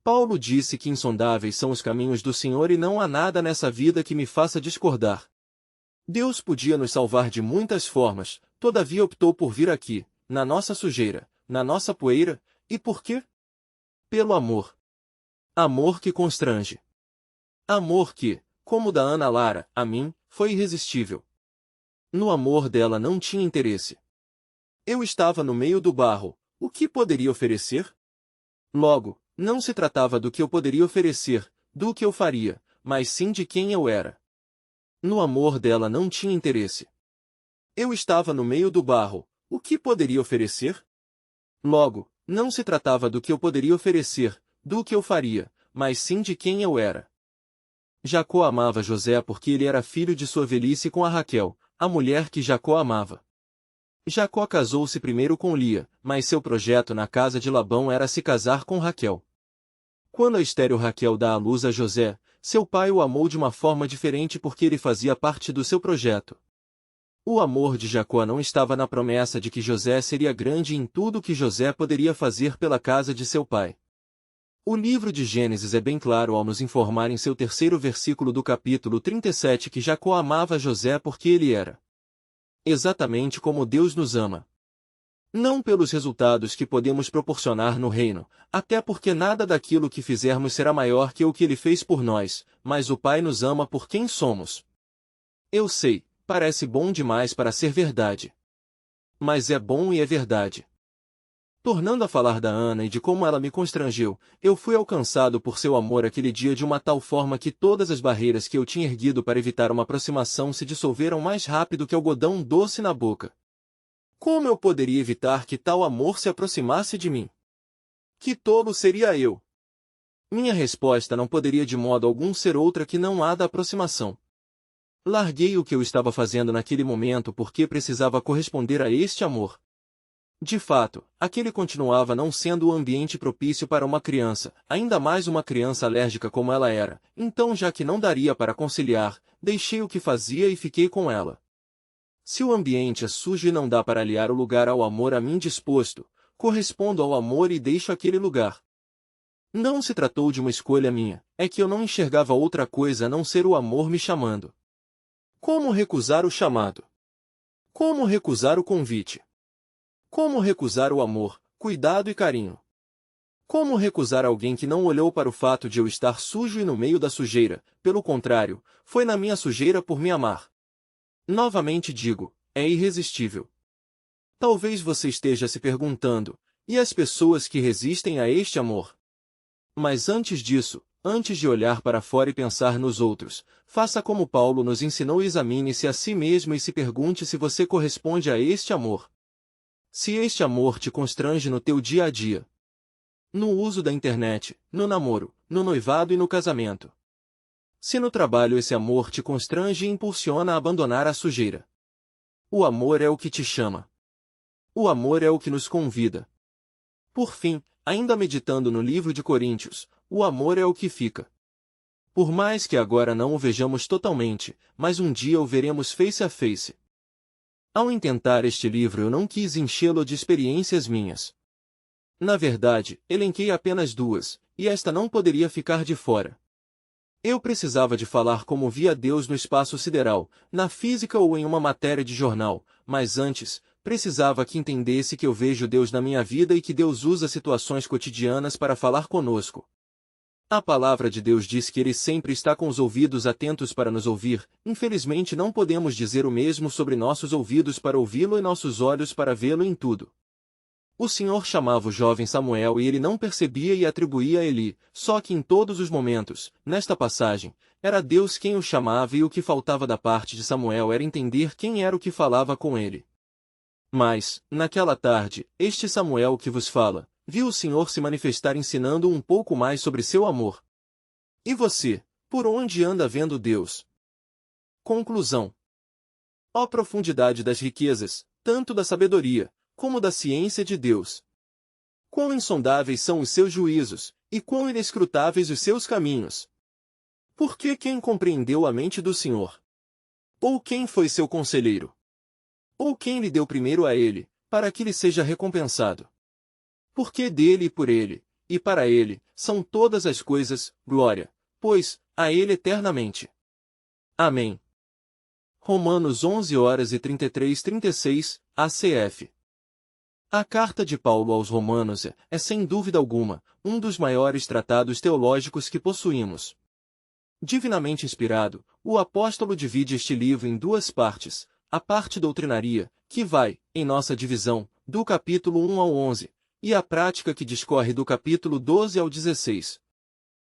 Paulo disse que insondáveis são os caminhos do Senhor e não há nada nessa vida que me faça discordar. Deus podia nos salvar de muitas formas, todavia optou por vir aqui, na nossa sujeira, na nossa poeira, e por quê? Pelo amor. Amor que constrange. Amor que, como o da Ana Lara, a mim, foi irresistível. No amor dela não tinha interesse. Eu estava no meio do barro, o que poderia oferecer? Logo, não se tratava do que eu poderia oferecer, do que eu faria, mas sim de quem eu era. No amor dela não tinha interesse. Eu estava no meio do barro, o que poderia oferecer? Logo, não se tratava do que eu poderia oferecer, do que eu faria, mas sim de quem eu era. Jacó amava José porque ele era filho de sua velhice com a Raquel, a mulher que Jacó amava. Jacó casou-se primeiro com Lia, mas seu projeto na casa de Labão era se casar com Raquel. Quando a estéril Raquel dá à luz a José, seu pai o amou de uma forma diferente porque ele fazia parte do seu projeto. O amor de Jacó não estava na promessa de que José seria grande em tudo o que José poderia fazer pela casa de seu pai. O livro de Gênesis é bem claro ao nos informar em seu terceiro versículo do capítulo 37 que Jacó amava José porque ele era exatamente como Deus nos ama. Não pelos resultados que podemos proporcionar no reino, até porque nada daquilo que fizermos será maior que o que ele fez por nós, mas o Pai nos ama por quem somos. Eu sei, parece bom demais para ser verdade. Mas é bom e é verdade. Tornando a falar da Ana e de como ela me constrangeu, eu fui alcançado por seu amor aquele dia de uma tal forma que todas as barreiras que eu tinha erguido para evitar uma aproximação se dissolveram mais rápido que algodão doce na boca. Como eu poderia evitar que tal amor se aproximasse de mim? Que tolo seria eu! Minha resposta não poderia de modo algum ser outra que não a da aproximação. Larguei o que eu estava fazendo naquele momento porque precisava corresponder a este amor. De fato, aquele continuava não sendo o ambiente propício para uma criança, ainda mais uma criança alérgica como ela era, então já que não daria para conciliar, deixei o que fazia e fiquei com ela. Se o ambiente é sujo e não dá para aliar o lugar ao amor a mim disposto, correspondo ao amor e deixo aquele lugar. Não se tratou de uma escolha minha, é que eu não enxergava outra coisa a não ser o amor me chamando. Como recusar o chamado? Como recusar o convite? Como recusar o amor, cuidado e carinho? Como recusar alguém que não olhou para o fato de eu estar sujo e no meio da sujeira, pelo contrário, foi na minha sujeira por me amar? Novamente digo, é irresistível. Talvez você esteja se perguntando, e as pessoas que resistem a este amor? Mas antes disso, antes de olhar para fora e pensar nos outros, faça como Paulo nos ensinou e examine-se a si mesmo e se pergunte se você corresponde a este amor. Se este amor te constrange no teu dia a dia, no uso da internet, no namoro, no noivado e no casamento. Se no trabalho esse amor te constrange e impulsiona a abandonar a sujeira. O amor é o que te chama. O amor é o que nos convida. Por fim, ainda meditando no livro de Coríntios, o amor é o que fica. Por mais que agora não o vejamos totalmente, mas um dia o veremos face a face. Ao intentar este livro eu não quis enchê-lo de experiências minhas. Na verdade, elenquei apenas duas, e esta não poderia ficar de fora. Eu precisava de falar como via Deus no espaço sideral, na física ou em uma matéria de jornal, mas antes, precisava que entendesse que eu vejo Deus na minha vida e que Deus usa situações cotidianas para falar conosco. A palavra de Deus diz que Ele sempre está com os ouvidos atentos para nos ouvir, infelizmente não podemos dizer o mesmo sobre nossos ouvidos para ouvi-lo e nossos olhos para vê-lo em tudo. O Senhor chamava o jovem Samuel e ele não percebia e atribuía a Eli, só que em todos os momentos, nesta passagem, era Deus quem o chamava e o que faltava da parte de Samuel era entender quem era o que falava com ele. Mas, naquela tarde, este Samuel que vos fala, viu o Senhor se manifestar ensinando um pouco mais sobre seu amor. E você, por onde anda vendo Deus? Conclusão. Ó profundidade das riquezas, tanto da sabedoria, como da ciência de Deus. Quão insondáveis são os seus juízos, e quão inescrutáveis os seus caminhos. Porque quem compreendeu a mente do Senhor? Ou quem foi seu conselheiro? Ou quem lhe deu primeiro a ele, para que lhe seja recompensado? Porque dele e por ele, e para ele, são todas as coisas, glória, pois, a ele eternamente. Amém. Romanos 11h33-36, ACF. A carta de Paulo aos Romanos é, sem dúvida alguma, um dos maiores tratados teológicos que possuímos. Divinamente inspirado, o apóstolo divide este livro em duas partes, a parte doutrinaria, que vai, em nossa divisão, do capítulo 1 ao 11, e a prática que discorre do capítulo 12 ao 16.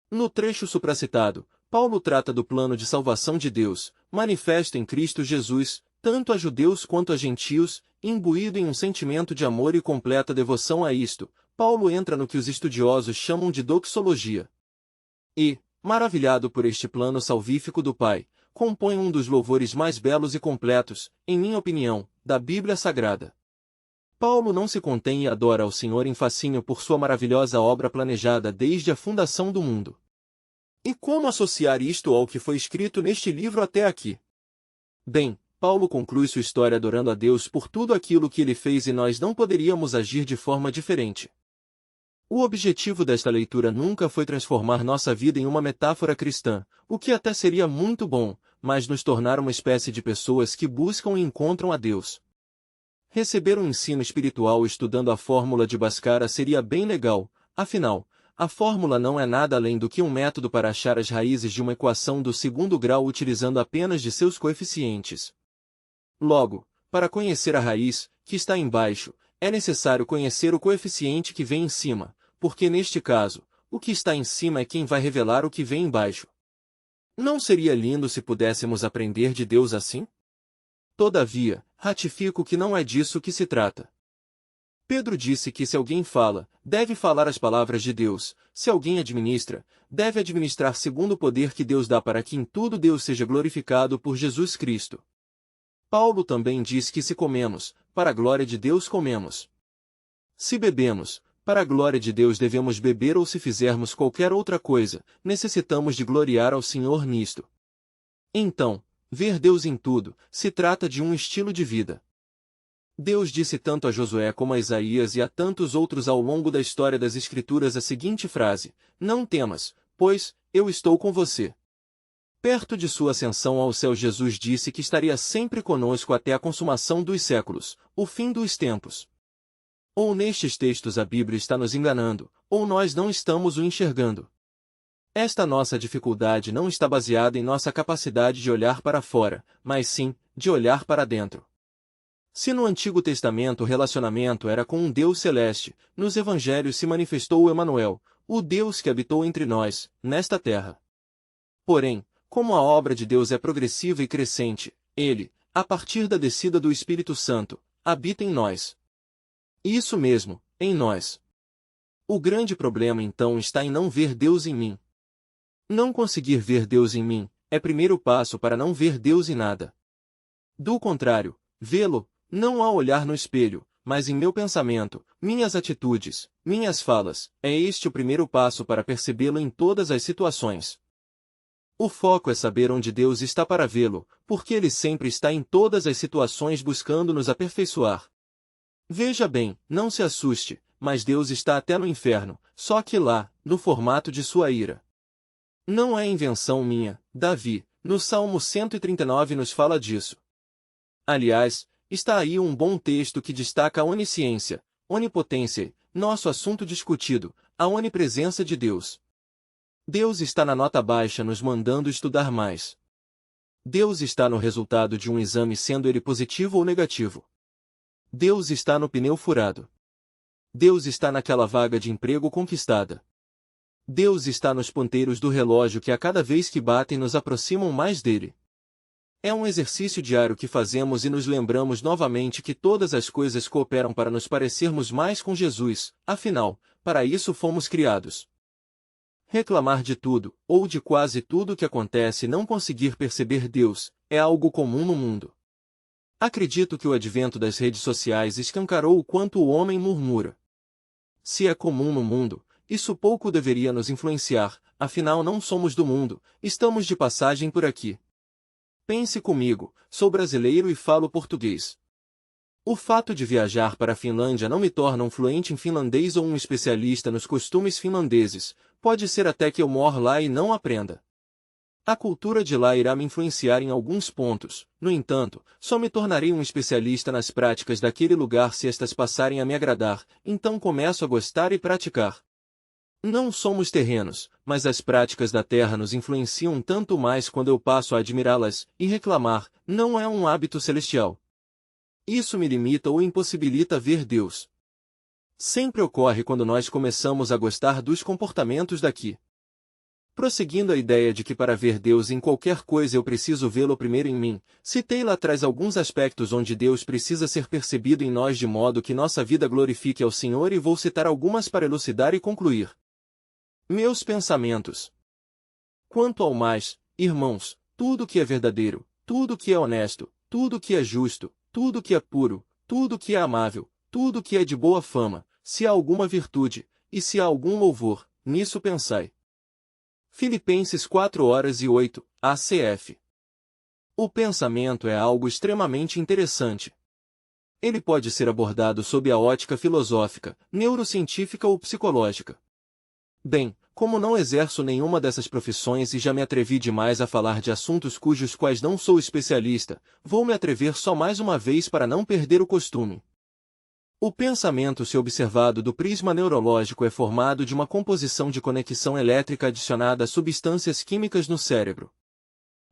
No trecho supracitado, Paulo trata do plano de salvação de Deus, manifesto em Cristo Jesus, tanto a judeus quanto a gentios, imbuído em um sentimento de amor e completa devoção a isto. Paulo entra no que os estudiosos chamam de doxologia. E, maravilhado por este plano salvífico do Pai, compõe um dos louvores mais belos e completos, em minha opinião, da Bíblia Sagrada. Paulo não se contém e adora ao Senhor em fascínio por sua maravilhosa obra planejada desde a fundação do mundo. E como associar isto ao que foi escrito neste livro até aqui? Bem, Paulo conclui sua história adorando a Deus por tudo aquilo que ele fez e nós não poderíamos agir de forma diferente. O objetivo desta leitura nunca foi transformar nossa vida em uma metáfora cristã, o que até seria muito bom, mas nos tornar uma espécie de pessoas que buscam e encontram a Deus. Receber um ensino espiritual estudando a fórmula de Bhaskara seria bem legal, afinal, a fórmula não é nada além do que um método para achar as raízes de uma equação do segundo grau utilizando apenas de seus coeficientes. Logo, para conhecer a raiz, que está embaixo, é necessário conhecer o coeficiente que vem em cima, porque neste caso, o que está em cima é quem vai revelar o que vem embaixo. Não seria lindo se pudéssemos aprender de Deus assim? Todavia, ratifico que não é disso que se trata. Pedro disse que se alguém fala, deve falar as palavras de Deus, se alguém administra, deve administrar segundo o poder que Deus dá para que em tudo Deus seja glorificado por Jesus Cristo. Paulo também diz que se comemos, para a glória de Deus comemos. Se bebemos, para a glória de Deus devemos beber ou se fizermos qualquer outra coisa, necessitamos de gloriar ao Senhor nisto. Então, ver Deus em tudo, se trata de um estilo de vida. Deus disse tanto a Josué como a Isaías e a tantos outros ao longo da história das Escrituras a seguinte frase: não temas, pois, eu estou com você. Perto de sua ascensão ao céu, Jesus disse que estaria sempre conosco até a consumação dos séculos, o fim dos tempos. Ou nestes textos a Bíblia está nos enganando, ou nós não estamos o enxergando. Esta nossa dificuldade não está baseada em nossa capacidade de olhar para fora, mas sim, de olhar para dentro. Se no Antigo Testamento o relacionamento era com um Deus celeste, nos Evangelhos se manifestou o Emanuel, o Deus que habitou entre nós, nesta terra. Porém, como a obra de Deus é progressiva e crescente, Ele, a partir da descida do Espírito Santo, habita em nós. Isso mesmo, em nós. O grande problema então está em não ver Deus em mim. Não conseguir ver Deus em mim, é primeiro passo para não ver Deus em nada. Do contrário, vê-lo, não ao olhar no espelho, mas em meu pensamento, minhas atitudes, minhas falas, é este o primeiro passo para percebê-lo em todas as situações. O foco é saber onde Deus está para vê-lo, porque Ele sempre está em todas as situações buscando nos aperfeiçoar. Veja bem, não se assuste, mas Deus está até no inferno, só que lá, no formato de sua ira. Não é invenção minha, Davi, no Salmo 139 nos fala disso. Aliás, está aí um bom texto que destaca a onisciência, onipotência, nosso assunto discutido, a onipresença de Deus. Deus está na nota baixa nos mandando estudar mais. Deus está no resultado de um exame sendo ele positivo ou negativo. Deus está no pneu furado. Deus está naquela vaga de emprego conquistada. Deus está nos ponteiros do relógio que a cada vez que batem nos aproximam mais dele. É um exercício diário que fazemos e nos lembramos novamente que todas as coisas cooperam para nos parecermos mais com Jesus, afinal, para isso fomos criados. Reclamar de tudo, ou de quase tudo que acontece e não conseguir perceber Deus, é algo comum no mundo. Acredito que o advento das redes sociais escancarou o quanto o homem murmura. Se é comum no mundo, isso pouco deveria nos influenciar, afinal não somos do mundo, estamos de passagem por aqui. Pense comigo, sou brasileiro e falo português. O fato de viajar para a Finlândia não me torna um fluente em finlandês ou um especialista nos costumes finlandeses, pode ser até que eu moro lá e não aprenda. A cultura de lá irá me influenciar em alguns pontos, no entanto, só me tornarei um especialista nas práticas daquele lugar se estas passarem a me agradar, então começo a gostar e praticar. Não somos terrenos, mas as práticas da terra nos influenciam tanto mais quando eu passo a admirá-las, e reclamar, não é um hábito celestial. Isso me limita ou impossibilita ver Deus. Sempre ocorre quando nós começamos a gostar dos comportamentos daqui. Prosseguindo a ideia de que para ver Deus em qualquer coisa eu preciso vê-lo primeiro em mim, citei lá atrás alguns aspectos onde Deus precisa ser percebido em nós de modo que nossa vida glorifique ao Senhor e vou citar algumas para elucidar e concluir. Meus pensamentos. Quanto ao mais, irmãos, tudo que é verdadeiro, tudo que é honesto, tudo que é justo, tudo que é puro, tudo que é amável, tudo que é de boa fama, se há alguma virtude, e se há algum louvor, nisso pensai. Filipenses 4:8, ACF. O pensamento é algo extremamente interessante. Ele pode ser abordado sob a ótica filosófica, neurocientífica ou psicológica. Bem, como não exerço nenhuma dessas profissões e já me atrevi demais a falar de assuntos cujos quais não sou especialista, vou me atrever só mais uma vez para não perder o costume. O pensamento, se observado do prisma neurológico, é formado de uma composição de conexão elétrica adicionada a substâncias químicas no cérebro.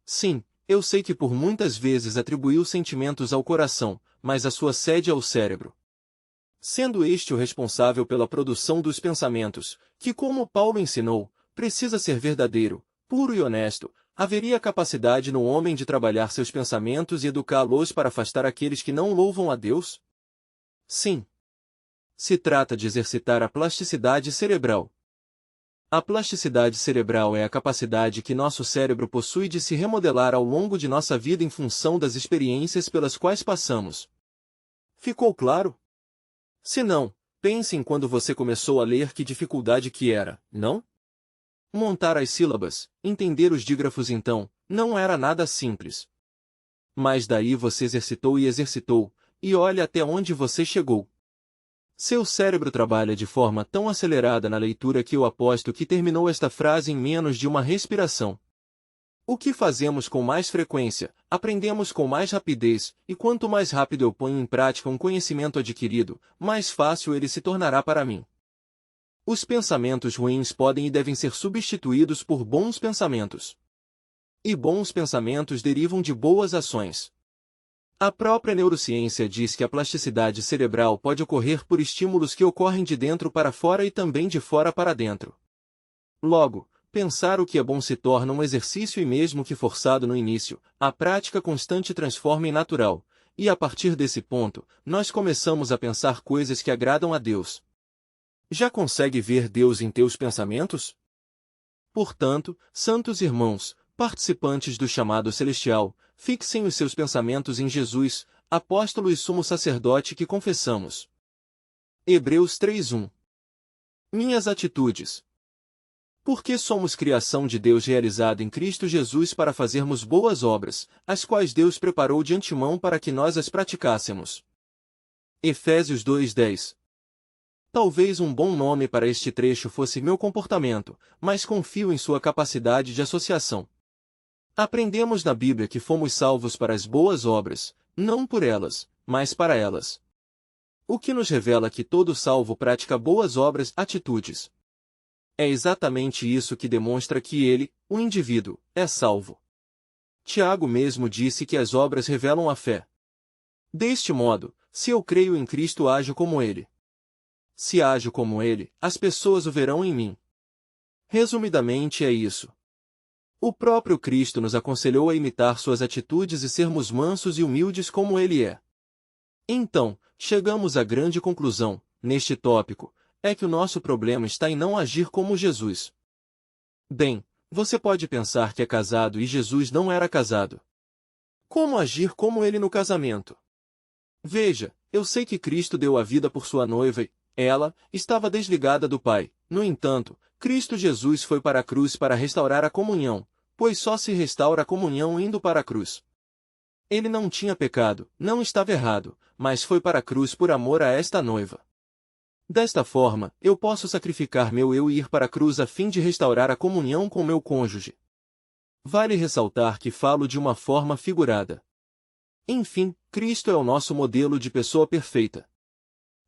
Sim, eu sei que por muitas vezes atribuiu sentimentos ao coração, mas a sua sede é o cérebro. sendo este o responsável pela produção dos pensamentos, que, como Paulo ensinou, precisa ser verdadeiro, puro e honesto. Haveria capacidade no homem de trabalhar seus pensamentos e educá-los para afastar aqueles que não louvam a Deus? Sim. Se trata de exercitar a plasticidade cerebral. A plasticidade cerebral é a capacidade que nosso cérebro possui de se remodelar ao longo de nossa vida em função das experiências pelas quais passamos. Ficou claro? Se não, pense em quando você começou a ler, que dificuldade que era, não? Montar as sílabas, entender os dígrafos então, não era nada simples. Mas daí você exercitou, e olha até onde você chegou. Seu cérebro trabalha de forma tão acelerada na leitura que eu aposto que terminou esta frase em menos de uma respiração. O que fazemos com mais frequência, aprendemos com mais rapidez, e quanto mais rápido eu ponho em prática um conhecimento adquirido, mais fácil ele se tornará para mim. Os pensamentos ruins podem e devem ser substituídos por bons pensamentos. E bons pensamentos derivam de boas ações. A própria neurociência diz que a plasticidade cerebral pode ocorrer por estímulos que ocorrem de dentro para fora e também de fora para dentro. Logo, pensar o que é bom se torna um exercício, e mesmo que forçado no início, a prática constante transforma em natural, e a partir desse ponto, nós começamos a pensar coisas que agradam a Deus. Já consegue ver Deus em teus pensamentos? Portanto, santos irmãos, participantes do chamado celestial, fixem os seus pensamentos em Jesus, apóstolo e sumo sacerdote que confessamos. Hebreus 3:1. Minhas atitudes. Porque somos criação de Deus realizada em Cristo Jesus para fazermos boas obras, as quais Deus preparou de antemão para que nós as praticássemos. Efésios 2:10. Talvez um bom nome para este trecho fosse meu comportamento, mas confio em sua capacidade de associação. Aprendemos na Bíblia que fomos salvos para as boas obras, não por elas, mas para elas. O que nos revela que todo salvo pratica boas obras, atitudes. É exatamente isso que demonstra que ele, o indivíduo, é salvo. Tiago mesmo disse que as obras revelam a fé. Deste modo, se eu creio em Cristo, ajo como ele. Se ajo como ele, as pessoas o verão em mim. Resumidamente é isso. O próprio Cristo nos aconselhou a imitar suas atitudes e sermos mansos e humildes como ele é. Então, chegamos à grande conclusão, neste tópico, é que o nosso problema está em não agir como Jesus. Bem, você pode pensar que é casado e Jesus não era casado. Como agir como ele no casamento? Veja, eu sei que Cristo deu a vida por sua noiva e ela estava desligada do Pai. No entanto, Cristo Jesus foi para a cruz para restaurar a comunhão, pois só se restaura a comunhão indo para a cruz. Ele não tinha pecado, não estava errado, mas foi para a cruz por amor a esta noiva. Desta forma, eu posso sacrificar meu eu e ir para a cruz a fim de restaurar a comunhão com meu cônjuge. Vale ressaltar que falo de uma forma figurada. Enfim, Cristo é o nosso modelo de pessoa perfeita.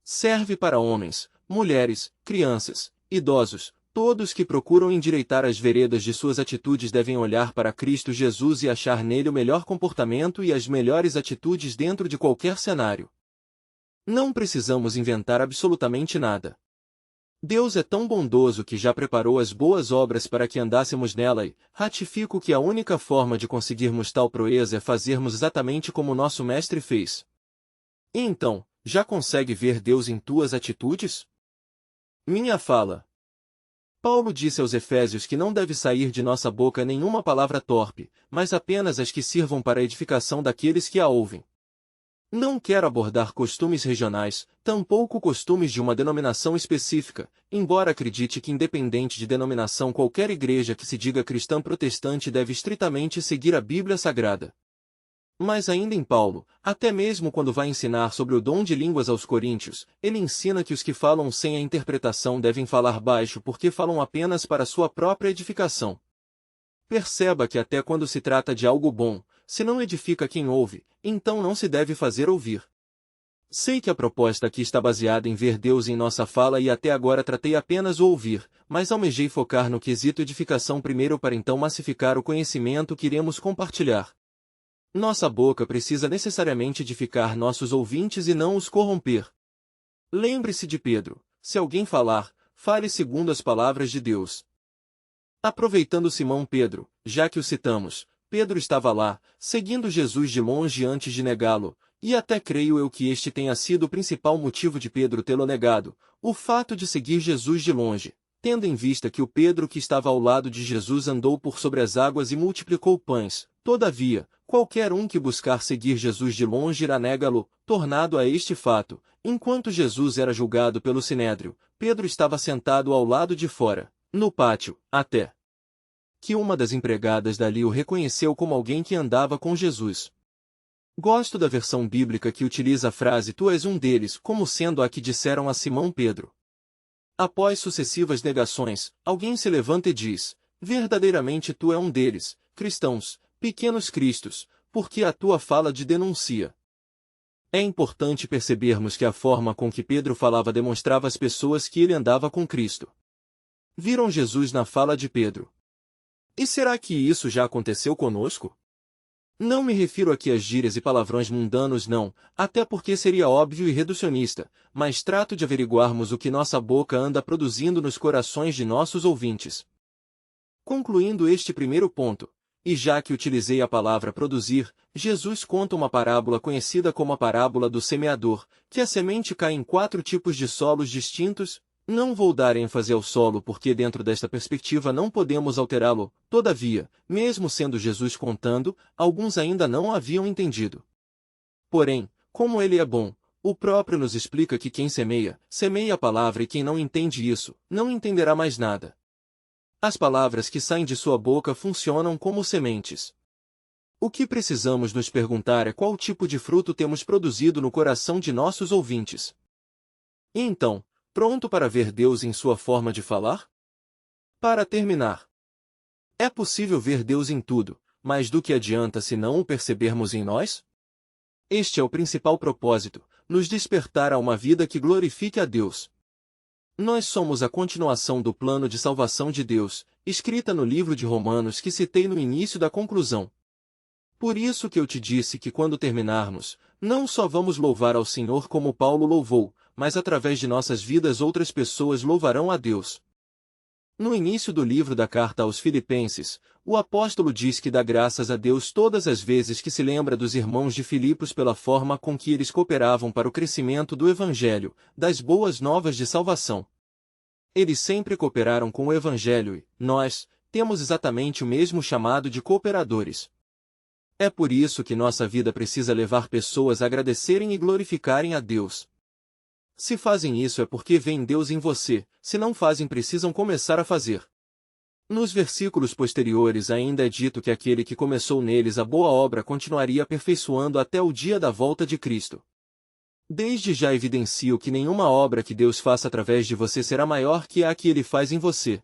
Serve para homens, mulheres, crianças, idosos, todos que procuram endireitar as veredas de suas atitudes devem olhar para Cristo Jesus e achar nele o melhor comportamento e as melhores atitudes dentro de qualquer cenário. Não precisamos inventar absolutamente nada. Deus é tão bondoso que já preparou as boas obras para que andássemos nela e ratifico que a única forma de conseguirmos tal proeza é fazermos exatamente como nosso Mestre fez. E então, já consegue ver Deus em tuas atitudes? Minha fala. Paulo disse aos Efésios que não deve sair de nossa boca nenhuma palavra torpe, mas apenas as que sirvam para a edificação daqueles que a ouvem. Não quero abordar costumes regionais, tampouco costumes de uma denominação específica, embora acredite que independente de denominação qualquer igreja que se diga cristã protestante deve estritamente seguir a Bíblia Sagrada. Mas ainda em Paulo, até mesmo quando vai ensinar sobre o dom de línguas aos coríntios, ele ensina que os que falam sem a interpretação devem falar baixo porque falam apenas para sua própria edificação. Perceba que até quando se trata de algo bom, se não edifica quem ouve, então não se deve fazer ouvir. Sei que a proposta aqui está baseada em ver Deus em nossa fala e até agora tratei apenas o ouvir, mas almejei focar no quesito edificação primeiro para então massificar o conhecimento que iremos compartilhar. Nossa boca precisa necessariamente edificar nossos ouvintes e não os corromper. Lembre-se de Pedro: se alguém falar, fale segundo as palavras de Deus. Aproveitando Simão Pedro, já que o citamos, Pedro estava lá, seguindo Jesus de longe antes de negá-lo, e até creio eu que este tenha sido o principal motivo de Pedro tê-lo negado, o fato de seguir Jesus de longe, tendo em vista que o Pedro que estava ao lado de Jesus andou por sobre as águas e multiplicou pães. Todavia, qualquer um que buscar seguir Jesus de longe irá negá-lo, tornado a este fato, enquanto Jesus era julgado pelo Sinédrio, Pedro estava sentado ao lado de fora, no pátio, até que uma das empregadas dali o reconheceu como alguém que andava com Jesus. Gosto da versão bíblica que utiliza a frase "tu és um deles" como sendo a que disseram a Simão Pedro. Após sucessivas negações, alguém se levanta e diz: verdadeiramente tu é um deles, cristãos, pequenos cristos, porque a tua fala de denuncia. É importante percebermos que a forma com que Pedro falava demonstrava às pessoas que ele andava com Cristo. Viram Jesus na fala de Pedro. E será que isso já aconteceu conosco? Não me refiro aqui às gírias e palavrões mundanos não, até porque seria óbvio e reducionista, mas trato de averiguarmos o que nossa boca anda produzindo nos corações de nossos ouvintes. Concluindo este primeiro ponto, e já que utilizei a palavra produzir, Jesus conta uma parábola conhecida como a parábola do semeador, que a semente cai em 4 tipos de solos distintos. Não vou dar ênfase ao solo porque dentro desta perspectiva não podemos alterá-lo, todavia, mesmo sendo Jesus contando, alguns ainda não haviam entendido. Porém, como ele é bom, o próprio nos explica que quem semeia, semeia a palavra e quem não entende isso, não entenderá mais nada. As palavras que saem de sua boca funcionam como sementes. O que precisamos nos perguntar é qual tipo de fruto temos produzido no coração de nossos ouvintes. E então, pronto para ver Deus em sua forma de falar? Para terminar, é possível ver Deus em tudo, mas do que adianta se não o percebermos em nós? Este é o principal propósito, nos despertar a uma vida que glorifique a Deus. Nós somos a continuação do plano de salvação de Deus, escrita no livro de Romanos que citei no início da conclusão. Por isso que eu te disse que quando terminarmos, não só vamos louvar ao Senhor como Paulo louvou, mas através de nossas vidas outras pessoas louvarão a Deus. No início do livro da carta aos Filipenses, o apóstolo diz que dá graças a Deus todas as vezes que se lembra dos irmãos de Filipos pela forma com que eles cooperavam para o crescimento do Evangelho, das boas novas de salvação. Eles sempre cooperaram com o Evangelho e, nós, temos exatamente o mesmo chamado de cooperadores. É por isso que nossa vida precisa levar pessoas a agradecerem e glorificarem a Deus. Se fazem isso é porque veem Deus em você, se não fazem precisam começar a fazer. Nos versículos posteriores ainda é dito que aquele que começou neles a boa obra continuaria aperfeiçoando até o dia da volta de Cristo. Desde já evidencio que nenhuma obra que Deus faça através de você será maior que a que Ele faz em você.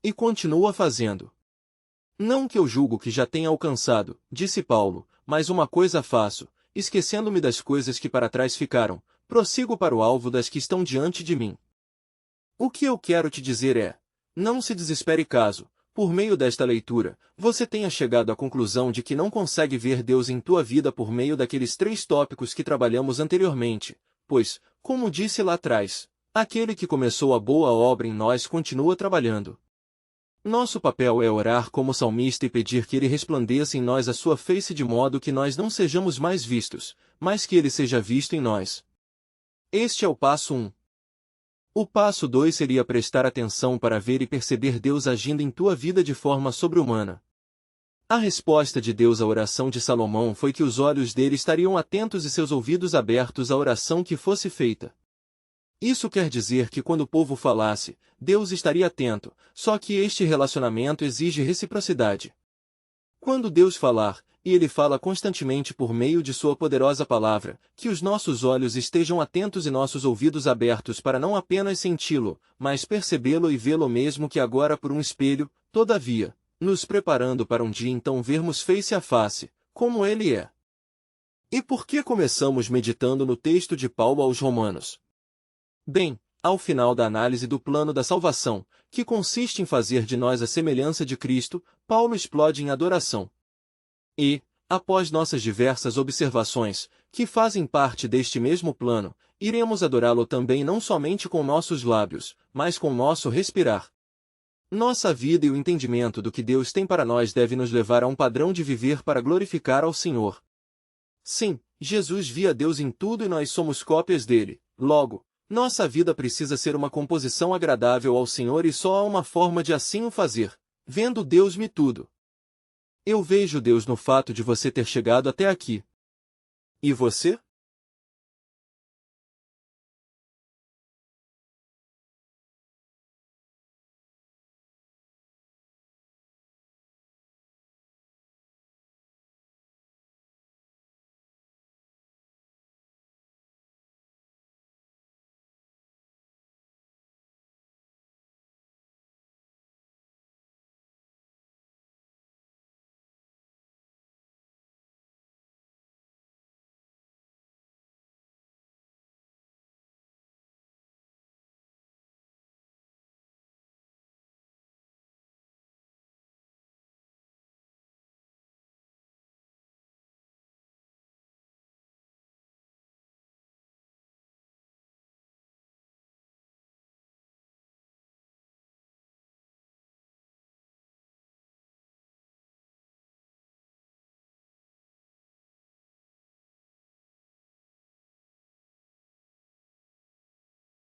E continua fazendo. Não que eu julgo que já tenha alcançado, disse Paulo, mas uma coisa faço, esquecendo-me das coisas que para trás ficaram, prossigo para o alvo das que estão diante de mim. O que eu quero te dizer é: não se desespere caso, por meio desta leitura, você tenha chegado à conclusão de que não consegue ver Deus em tua vida por meio daqueles 3 tópicos que trabalhamos anteriormente, pois, como disse lá atrás, aquele que começou a boa obra em nós continua trabalhando. Nosso papel é orar como salmista e pedir que Ele resplandeça em nós a sua face de modo que nós não sejamos mais vistos, mas que Ele seja visto em nós. Este é o passo 1. O passo 2 seria prestar atenção para ver e perceber Deus agindo em tua vida de forma sobre-humana. A resposta de Deus à oração de Salomão foi que os olhos dele estariam atentos e seus ouvidos abertos à oração que fosse feita. Isso quer dizer que quando o povo falasse, Deus estaria atento, só que este relacionamento exige reciprocidade. Quando Deus falar, e Ele fala constantemente por meio de sua poderosa palavra, que os nossos olhos estejam atentos e nossos ouvidos abertos para não apenas senti-lo, mas percebê-lo e vê-lo mesmo que agora por um espelho, todavia, nos preparando para um dia então vermos face a face, como Ele é. E por que começamos meditando no texto de Paulo aos Romanos? Bem, ao final da análise do plano da salvação, que consiste em fazer de nós a semelhança de Cristo, Paulo explode em adoração. E, após nossas diversas observações, que fazem parte deste mesmo plano, iremos adorá-lo também não somente com nossos lábios, mas com nosso respirar. Nossa vida e o entendimento do que Deus tem para nós deve nos levar a um padrão de viver para glorificar ao Senhor. Sim, Jesus via Deus em tudo e nós somos cópias dele. Logo, nossa vida precisa ser uma composição agradável ao Senhor e só há uma forma de assim o fazer: vendo Deus-me tudo. Eu vejo Deus no fato de você ter chegado até aqui. E você?